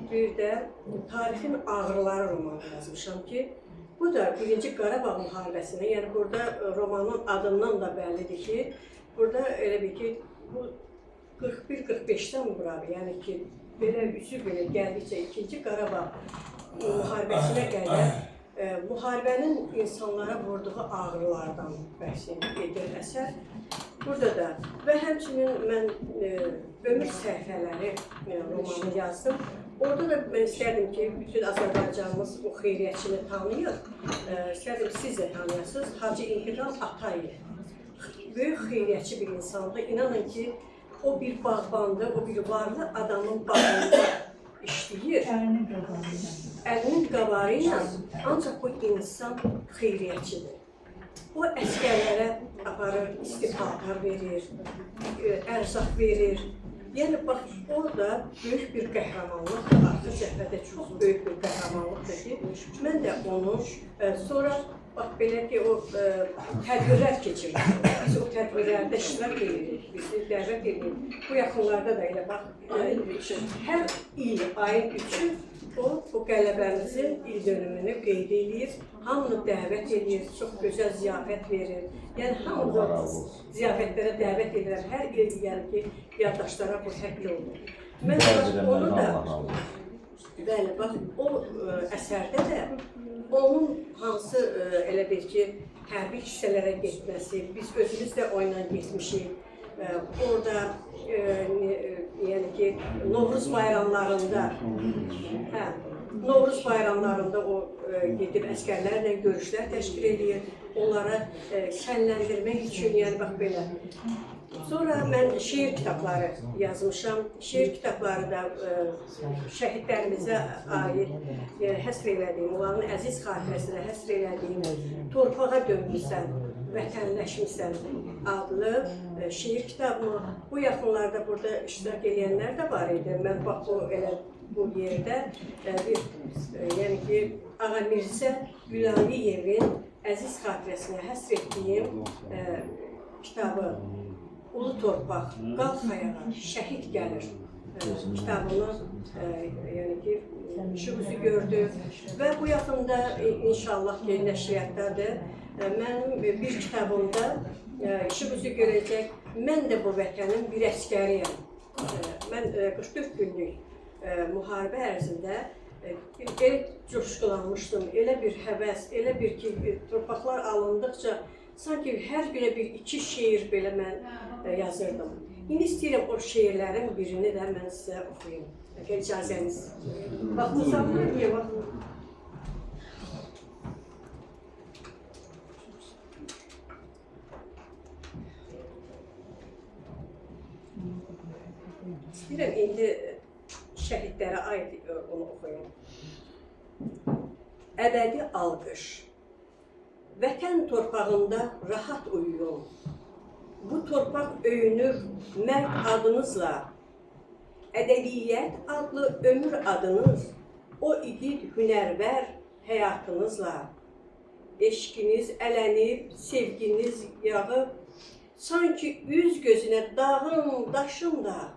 bir də Tarixin Ağrıları romanı yazmışam ki, bu da 1-ci Qarabağ müharibəsində, yəni burada romanın adından da bəllidir ki, burada elə bir ki, bu 41-45-dən bura, yəni ki, belə üzü belə gəldikcə 2-ci Qarabağ müharibəsinə qədər müharibənin insanlara vurduğu ağrılardan bəhs edir əsər. Burada da və həmçinin mən ömür səhifələri romanı yazdım. Orada da mən istərdim ki, bütün Azərbaycanımız o xeyriyyətçini tanıyır. İstərdim siz də tanıyasınız. Hacı İntiqam Atayev. Böyük xeyriyyətçi bir insandır. İnanın ki, o bir bağbandır, o bir varlı adamın bağında işləyir. Əlinin qabarı ilə ancaq bu insan xeyriyyətçidir. O əskərlərə aparır, istihbaratlar verir, ərzaq verir. Yəni, bax, orada böyük bir qəhrəmanlıqdır, artıq cəhbədə çox böyük bir qəhrəmanlıqdır ki, mən də onu sonra, bax, belə ki, o tədbirlər keçirir. Biz o tədbirlərdə iştirak edirik, bizi dəvət edirik. Bu yaxınlarda da elə, bax, hər il, ayın 3-ü o qələbəmizin il dönümünü qeyd edir, hamını dəvət edir, çox gözəl ziyafət verir. Yəni, hamını ziyafətlərə dəvət edirəm. Hər il yəni ki, yaddaşlara bu həqli olur. Mən onu da, bəli, bax, o əsərdə də onun hansı elə bir ki, hərbi hissələrə getməsi, biz özümüz də oyundan getmişik. Orada, yəni ki, Novruz bayramlarında, Novruz bayramlarında o gedib əskərlərlə görüşlər təşkil edir, onlara şənləndirmək üçün, yəni bax belə. Sonra mən şeir kitabları yazmışam. Şeir kitabları da şəhidlərimizə aid həsr elədiyim, onların əziz xatirəsinə həsr elədiyim Torpağa dönmüşsən, vətənləşmişsən adlı şeir kitabımı. Bu yaxınlarda burada iştirak edənlər də var idi. Mən bax, bu yerdə bir, yəni ki, Ağa Mirzə Gülaniyevin əziz xatirəsinə həsr etdiyim kitabı Ulu Torpaq, qalx ayağa, şəhid gəlir kitabını yəni ki, işimizi gördü və bu yaxında inşallah ki, nəşriyyatdadır. Mənim bir kitabımda işimizi görəcək, mən də bu vətənin bir əskəriyəm. Mən 44 günlük müharibə ərzində elə coşqulanmışdım, elə bir həvəs, elə bir ki, torpaqlar alındıqca sanki hər günə bir iki şeir belə mən yazırdım. İndi istəyirəm o şeirlərin birini də mən sizə oxuyayım. Əgər icazəniz. Baxmışam mı? Niyə baxın? İstəyirəm indi şəhidlərə aid onu oxuyayım. Əbədi alqış. Vətən torpağında rahat uyuyun. Bu torpaq öyünür mərd adınızla. Ədəbiyyət adlı ömür adınız, o igid hünərvər həyatınızla. Eşkiniz ələnib, sevginiz yağıb, sanki üz gözünə dağın, daşın da,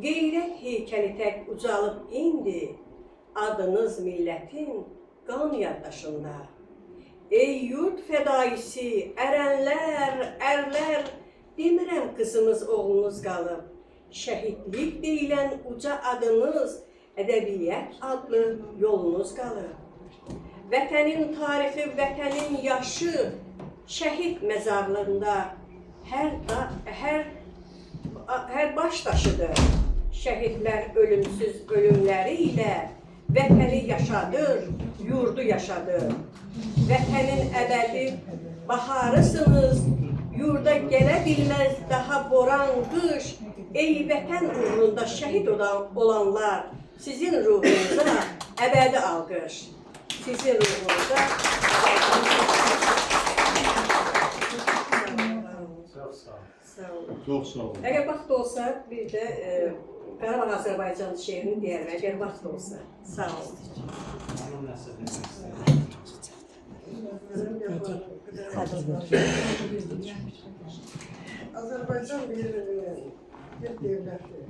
qeyrət heykəli tək ucalıb indi, adınız millətin qan yaddaşında. Ey yurt fədaisi, ərənlər, ərlər, demirəm qızımız, oğlunuz qalıb. Şəhidlik deyilən uca adınız, ədəbiyyət adlı yolunuz qalıb. Vətənin tarixi, vətənin yaşı, şəhid məzarlığında hər baş daşıdır. Şəhidlər ölümsüz ölümləri ilə vətəni yaşadır, yurdu yaşadır. Vətənin əbədi baharısınız, yurda gələ bilməz daha boran qış. Ey vətən uğrunda şəhid olanlar, sizin ruhunuza əbədi alqış. Sizin ruhunuza sağ olun. Çox sağ olun. Əgər vaxt olsa, bir də Qarabağ Azərbaycan şeirini deyərəm, əgər vaxt olsa. Sağ olun. Hanım nəsə demək istəyir? Azərbaycan bir devlətdir.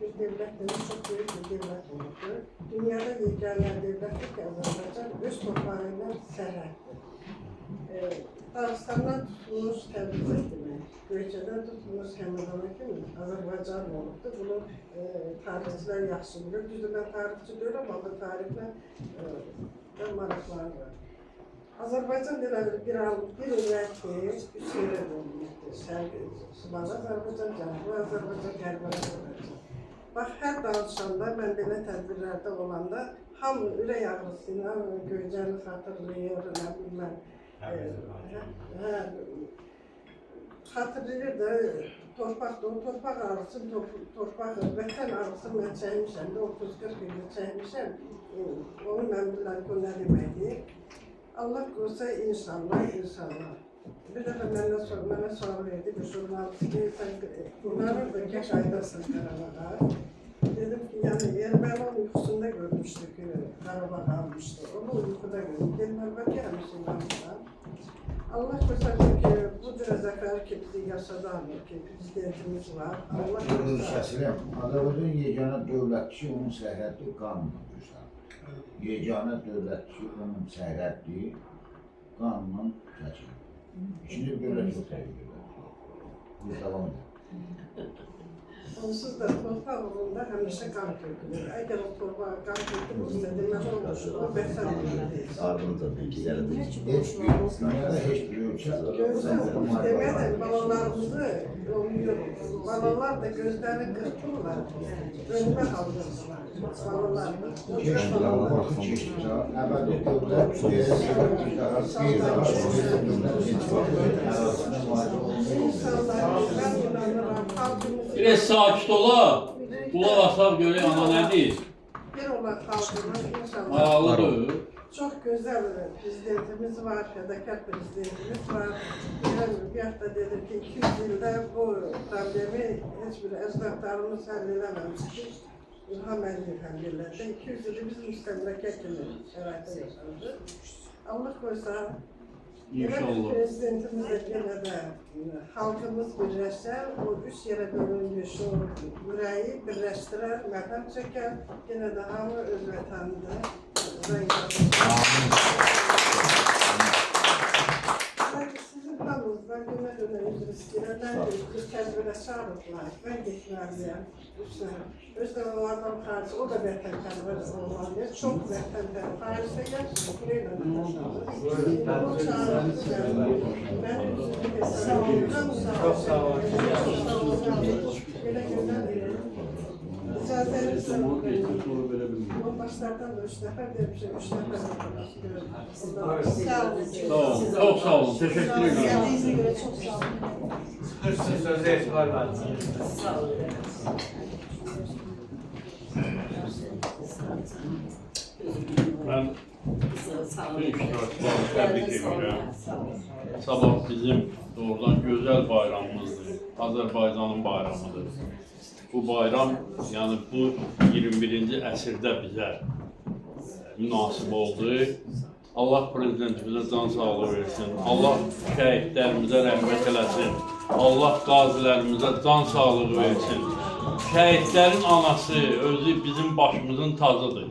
Bir devlətdir, çox böyük bir devlət olubdur. Dünyada yeganə devlətdir ki, Azərbaycan öz torpağı ilə sərhəddir. Dağıstandan tutulmuş Təbriz demək, Göyçədən tutulmuş Həmədana kimi Azərbaycan olubdur. Bunu tarixçilər yaxşı bilir. Düzdür, mən tarixçi deyirəm, amma tarixlə maraqları var. Azərbaycan bir ürəkdir, üç yerə bölünmüşdür. Şərq, Şimal Azərbaycan, Cənubi Azərbaycan, Qərbi Azərbaycan. Bax, hər danışanda, mən belə tədbirlərdə olanda, hamı ürək ağrısıyla Göycəni xatırlayır, nə bilməm. Xatırlayır da, torpaq ağrısı, vətən ağrısı mən çəkmişəm də, 30-40 ildə çəkmişəm. Onu mən bilirəm ki, o nə deməkdir. Allah qoysa inşallah. Bir dəfə mənə sual verdi, bir jurnalist ki, bunları da geç aydasın Qarabağa. Dedim ki, yəni Erməni onun yuxusunda görmüşdü ki, Qarabağ almışdı. Onu yuxuda gördüm. Dedim, əlbət gəlmişim almışam. Allah qoysa ki, bu cürə zəfəri ki, bizi yaşadan ki, prezidentimiz var. Allah qoysa. Azərbaycan yeganə dövlətçi, onun sərhəddi qanunla göstərir. Yeganə dövlətçi, onun sərhəddi qanunla çəkilir. İkinci dövlət çox təbii dövlət. Bu davam edir. Onsuz da torpaq uğrunda həmişə qan tökülür. Əgər o torpaq qan tökülürsə, deməli o vətən uğrunda. Ardınca bilgiləri dünyada heç bir ölkə Deməli, balalarımızı balalar da gözlərini qırpırlar, önümə qaldırırlar. Balalar da. əbədi dövlət Biraz sakit ola. Qulaq asaq görək ana nə deyir? Bir olan xalqımız inşallah. Maraqlıdır. Çox gözəl prezidentimiz var, fədakar prezidentimiz var. Bir hafta dedim ki, 200 ildə bu problemi heç bir əcdadlarımız həll eləməmişdir. İlham Əliyev həll elədi. 200 ili biz müstəmləkə kimi şəraitdə yaşandı. Allah qoysa, İnşallah. Prezidentimiz də yenə də xalqımız birləşər, o üç yerə bölünmüş o ürəyi birləşdirər, mədəm çəkər, yenə də hamı öz vətənində Sizin planınızdan günə üzr istəyirəm, mən bir tədbirə çağırıblar, mən getməliyəm. Özdə onlardan xarici, o da vətənpərvər olmalıdır, çox vətənpərvər. Xaricdə gəlsin, burayla mən üzrlük hesabım. Çox sağ olun. Belə gözəl icazənizlə yoldaşlardan da 3 nəfər demişəm, 3 nəfər Sağ olun, çok sağ olun. Teşekkür ederim. Geldiğinize göre çok sağ olun. Hırsız sözde etibar var. Sağ olun. Ben bütün iştirakçıları tebrik ediyorum. Sabah bizim doğrudan güzel bayramımızdır. Azerbaycan'ın bayramıdır. Bu bayram, yani bu 21. əsrdə bizə münasib oldu. Allah prezidentimizə can sağlığı versin. Allah şəhidlərimizə rəhmət eləsin. Allah qazilərimizə can sağlığı versin. Şəhidlərin anası özü bizim başımızın tacıdır.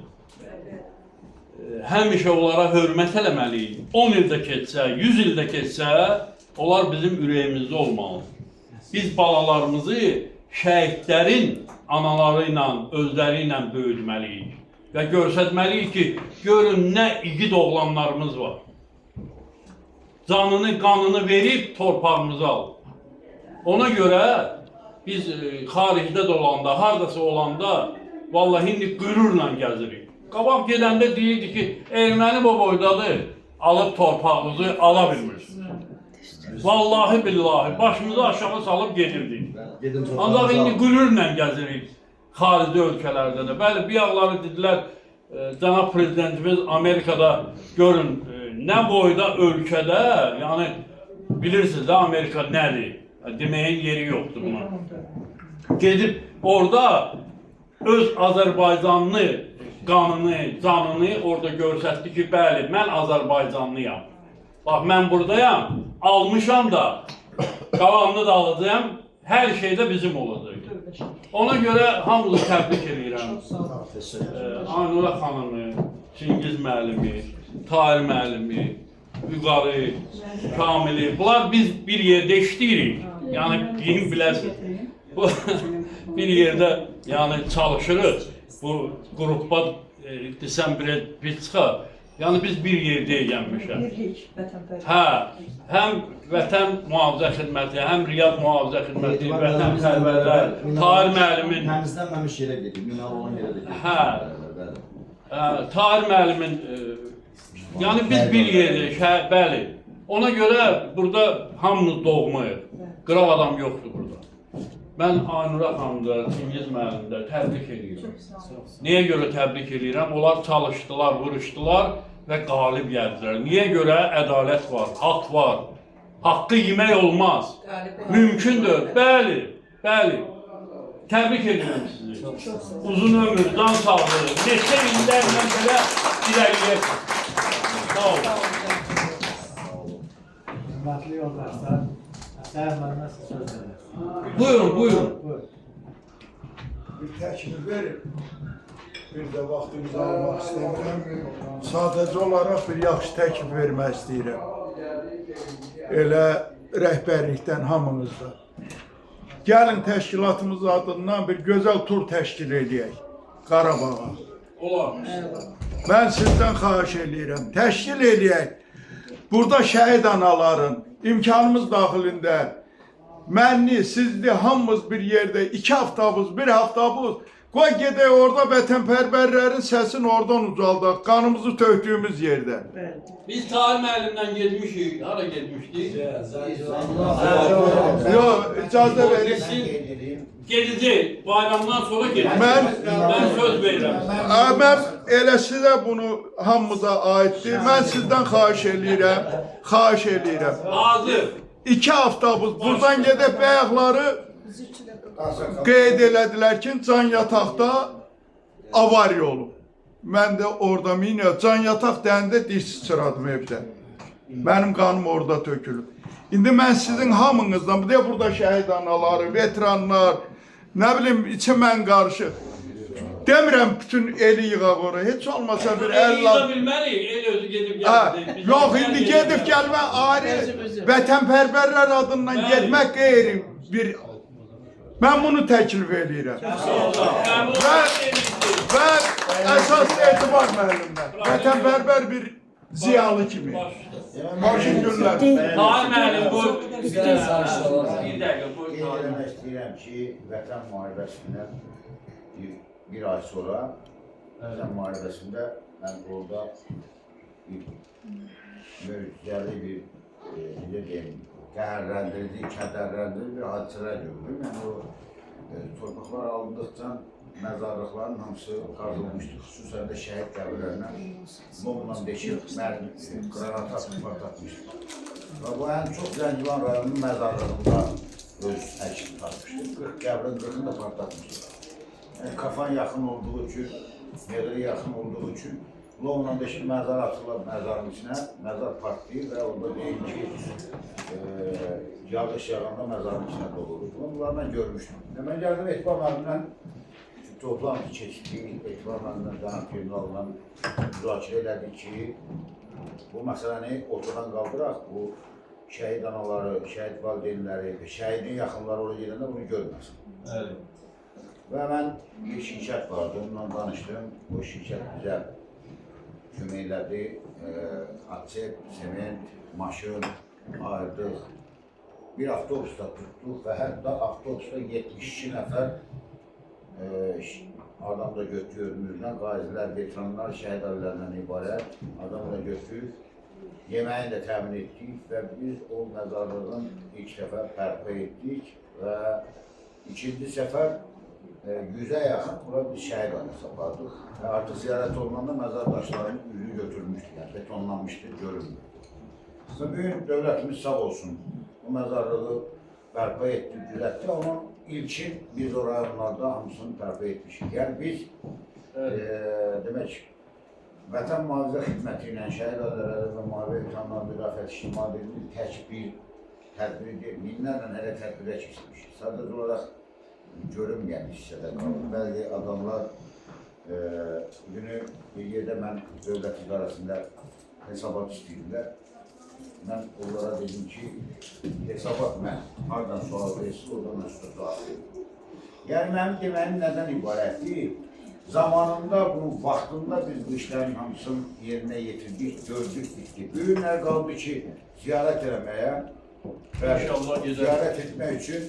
Həmişə onlara hörmət eləməliyik. 10 ildə keçsə, 100 ildə keçsə, onlar bizim ürəyimizdə olmalıdır. Biz balalarımızı şəhidlərin anaları ilə, özləri ilə böyütməliyik. Və göstərməliyik ki, görün nə igid oğlanlarımız var. Canını, qanını verib torpağımızı al. Ona görə biz xaricdə də olanda, haradasa olanda, vallahi indi qürurla gəzirik. Qabaq gedəndə deyirdi ki, erməni bu boydadır, alıb torpağımızı ala bilmirsiniz. Vallahi billahi, başımızı aşağı salıb gedirdik. Ancaq indi qürurla gəzirik xarici ölkələrdə də. Bəli, bir yağları dedilər, cənab prezidentimiz Amerikada görün, nə boyda ölkədə, yəni bilirsiniz də Amerika nədir? Deməyin yeri yoxdur buna. Gedib orada öz Azərbaycanlı qanını, canını orada göstərdi ki, bəli, mən Azərbaycanlıyam. Bax, mən buradayam, almışam da, qalanını da alacağım, hər şey də bizim olacaq. Ona görə hamınızı təbrik edirəm. Aynura xanımı, Çingiz müəllimi, Tahir müəllimi, Vüqarı, Kamili, bunlar biz bir yerdə işləyirik. Yəni, deyim biləsiniz. Bir yerdə çalışırıq. Bu qrupda desəm bir çıxa. Yəni biz bir yerdəyik həmişə. Birlik, vətənpərvər. Hə, həm Vətən Mühafizə Xidməti, həm Riad Mühafizə Xidməti, vətənpərvərlər, Tahir müəllimin Təmizlənməmiş yerə gedir, minalı olan yerə də gedir. Hə. Tahir müəllimin yəni biz bir yerdik, hə, bəli. Ona görə burada hamımız doğmayıq. Qıraq adam yoxdur burada. Mən Aynura xanımı da, Çingiz müəllimi də təbrik edirəm. Niyə görə təbrik edirəm? Onlar çalışdılar, vuruşdular və qalib gəldilər. Niyə görə? Ədalət var, haqq var. Haqqı yemək olmaz. Mümkündür. Bəli, bəli. Təbrik edirəm sizi. Uzun ömür, can sağlığı, neçə illərlə belə irəliyəsiniz. Sağ olun. Hörmətli yoldaşlar, Səhər müəllimə siz söz verin. Buyurun. Bir təklif verin. Bir də vaxtınızı almaq istəmirəm. Sadəcə olaraq bir yaxşı təklif vermək istəyirəm. Elə rəhbərlikdən hamımızda. Gəlin təşkilatımız adından bir gözəl tur təşkil edək Qarabağa. Olar. Mən sizdən xahiş edirəm, təşkil edək. Burada şəhid anaların imkanımız daxilində mənni, sizli, hamımız bir yerdə 2 haftabız, 1 haftabız. Qoy gedək orada vətənpərvərlərin səsini oradan ucaldaq, qanımızı tökdüyümüz yerdən. Biz Tahir müəllimdən getmişik. Hara getmişdik? Yox, icazə verin. Gedəcək. Bayramdan sonra gedəcək. Mən söz verirəm. Mən elə sizə bunu hamımıza aiddir. Mən sizdən xahiş eləyirəm. Hazır. 2 haftabız buradan gedib bəyəkləri qeyd elədilər ki, can yataqda avariya olub. Mən də orada can yataq deyəndə diş sıçradım evdə. Mənim qanım orada tökülüb. İndi mən sizin hamınızdan, bir də burada şəhid anaları, veteranlar, nə bilim, içimən qarşı. Demirəm bütün eli yığaq oraya, heç olmasa bir El əllə... yığa bilmərik, el özü gedib gəldi. Yox, indi gedib gəlmə ayrı, vətənpərvərlər adından getmək qeyri bir... Mən bunu təklif edirəm. Və əsas etibar müəllimdən. Vətənpərvər bir ziyalı kimi. Başın günlər. Tahir müəllim bu... Bir dəqiqə, qeyd eləmək istəyirəm ki, Vətən müharibəsindən bir ay sonra Vətən müharibəsində mən orada bir möcüzəli bir qəhərləndirici, kədərləndirici bir hadisələr gördüm. Yəni o torpaqlar alındıqca məzarlıqların hamısı qazılmışdır. Xüsusən də şəhid qəbirlərinə bomla deşib, qranat atıb partlatmışdır. Və bu ən çox Zəngilan rayonunun məzarlığında öz əksini tapmışdır. 40 qəbrin 40'ını da partlatmışdır. Yəni kafan yaxın olduğu üçün, Meğri yaxın olduğu üçün Lomla deşib məzar atırlar məzarın içinə, məzar partlayır və orada deyil ki, yağış yağanda məzarın içinə dolurur. Bunları mən görmüşdüm. Mən gəldim Etibar müəllimdən toplantı keçdik, Etibar müəllimdən cənab generalla müzakirə elədik ki, bu məsələni ortadan qaldıraq, bu şəhid anaları, şəhid valideynləri, şəhidin yaxınları oraya gedəndə bunu görməsin. Və mən bir şirkət vardı, ondan danışdım, o şirkət bizə kömək elədi, atsep, sement, maşın ayırdıq. Bir avtobusda tutduq və hətta avtobusda 72 nəfər adam da götürüyor önümüzdən, qazilər, veteranlar, şəhid ailərindən ibarət adam da götürüb, yeməyi də təmin etdik və biz o məzarlığın ilk dəfə bərpa etdik və ikinci səfər 100'ə yaxın bura bir şəhid ailesi apardıq. Artıq ziyarət olunanda məzar daşlarının üzü götürülmüşdü, betonlanmışdı, görünmürdü. Bugün dövlətimiz sağ olsun, bu məzarlığı bərpa etdi, düzəltdi, onun ilkin biz o rayonlarda hamısını bərpa etmişik. Yəni biz, demək, Vətən Mühafizə Xidməti ilə şəhid ailələri və müharibə veteranları müdafiət ictimaiyyətinin tək bir tədbiri deyil, minlərlə hələ tədbirə keçmişik. Sadəcə olaraq görünməyən hissədə qalır. Bəzi adamlar günü bir yerdə mən dövlət idarəsində hesabat istəyirlər. Mən onlara dedim ki, hesabat mən, hardan sual verirsin, oradan mən sual verirsin. Yəni mənim deməyim nədən ibarətdir? zamanında bu vaxtında biz bu işlərin hamısını yerinə yetirdik, gördük ki, bu günlər qaldı ki, ziyarət eləməyə və İnşallah gedər. ziyarət etmək üçün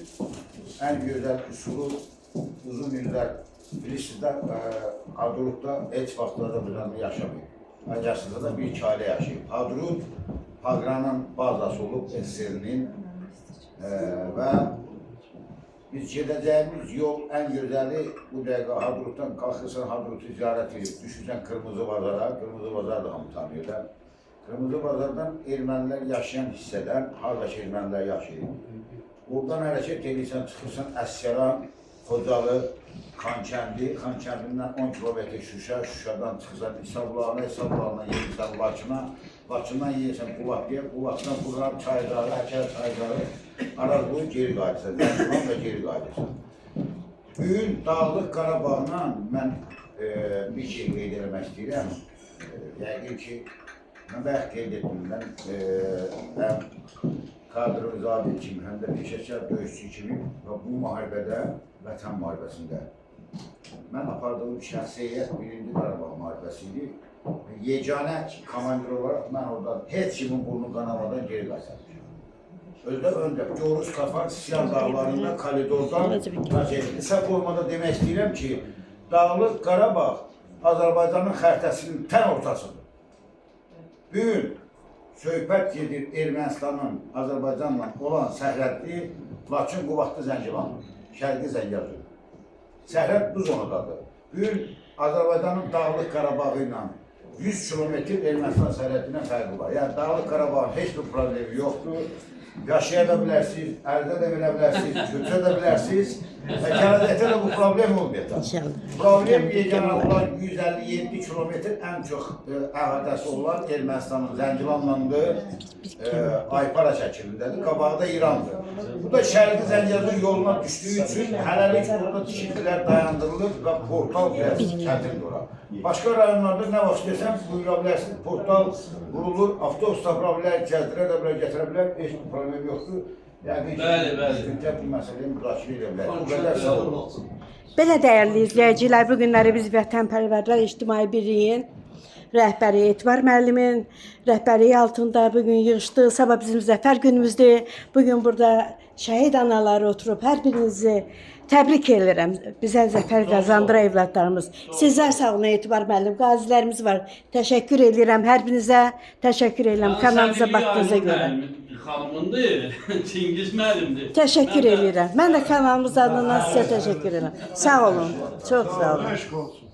ən gözəl üsulu uzun illər bilirsiniz də Hadrutda heç vaxtlarda buradan yaşamayıb. Əncəsində da bir iki ailə yaşayıb. Hadrut, Haqranın bazası olub SSR-nin və biz gedəcəyimiz yol ən gözəli bu dəqiqə Hadrutdan qalxırsan, Hadrutu ziyarət edib, düşürsən Qırmızı Bazara, Qırmızı Bazar da hamı tanıyırlar. Qırmızı Bazardan ermənilər yaşayan hissədən, haradakı ermənilər yaşayır. Oradan hərəkət edirsən, çıxırsan Əsyaran, Xocalı, Xankəndi, Xankəndindən 10 kilometr Şuşa, Şuşadan çıxırsan İsabulağına, İsabulağına yeyirsən Laçına, Laçından yeyirsən Qulaqlıya, Qulaqdan buradan Çaydarı, Həkər Çaydarı, Arazboyu geri qayıdırsan, Zəngilan və geri qayıdırsan. Bugün Dağlıq Qarabağla mən bir şey qeyd eləmək istəyirəm. Yəqin ki, mən bayaq qeyd etdim, mən həm kadr zabit kimi, həm də peşəkar döyüşçü kimi və bu müharibədə, Vətən müharibəsində mən apardığım şəxsiyyət 1-ci Qarabağ müharibəsi idi. Yeganə komandir olaraq mən oradan heç kimin burnu qanamadan geri qayıtmışam. Özdə öndə, Gorus Qafar Siyah dağlarında, koridordan səhv olmada demək istəyirəm ki, Dağlıq Qarabağ Azərbaycanın xəritəsinin tən ortasıdır. Bugün söhbət gedir Ermənistanın Azərbaycanla olan sərhədli Laçın Qubadlı Zəngilandır, Şərqi Zəngəzur. Sərhəd bu zonadadır. Bugün Azərbaycanın Dağlıq Qarabağı ilə 100 kilometr Ermənistan sərhəddindən fərqi var. Yəni Dağlıq Qarabağın heç bir problemi yoxdur. Yaşaya da bilərsiniz, əldə də bilə bilərsiniz, götürə də bilərsiniz və gələcəkdə də bu problem olmayacaq. Problem yeganə olan 157 kilometr ən çox əhatəsi olan Ermənistanın Zəngilanlandır, Aypara şəklindədir, qabağda İrandır. Bu da Şərqi Zəngəzur yoluna düşdüyü üçün hələlik burada tikintilər dayandırılır və portal biraz çətindir ora. Başqa rayonlarda nə vaxt desəm buyura bilərsiniz, portal vurulur, avtobus tapıra bilər, gəzdirə də bilər, gətirə bilər, heç bir problem yoxdur. Yəni ki, bu məsələyi müzakirə edə bilər. Bu qədər sağ olun. Belə dəyərli izləyicilər, bu günləri biz Vətənpərvərlər İctimai Birliyin rəhbəri Etibar müəllimin rəhbərliyi altında bugün yığışdıq. Sabah bizim zəfər günümüzdür. Bugün burada şəhid anaları oturub hər birinizi təbrik edirəm. Bizə zəfər qazandıra evladlarımız. Sizlər sağ olun Etibar müəllim. Qazilərimiz var. Təşəkkür edirəm hər birinizə. Təşəkkür edirəm kanalımıza baxdığınıza görə. Xanımındır, Çingiz müəllimdir. Təşəkkür edirəm. Mən də kanalımız adından sizə təşəkkür edirəm. Sağ olun. Çox sağ olun. Aşk olsun.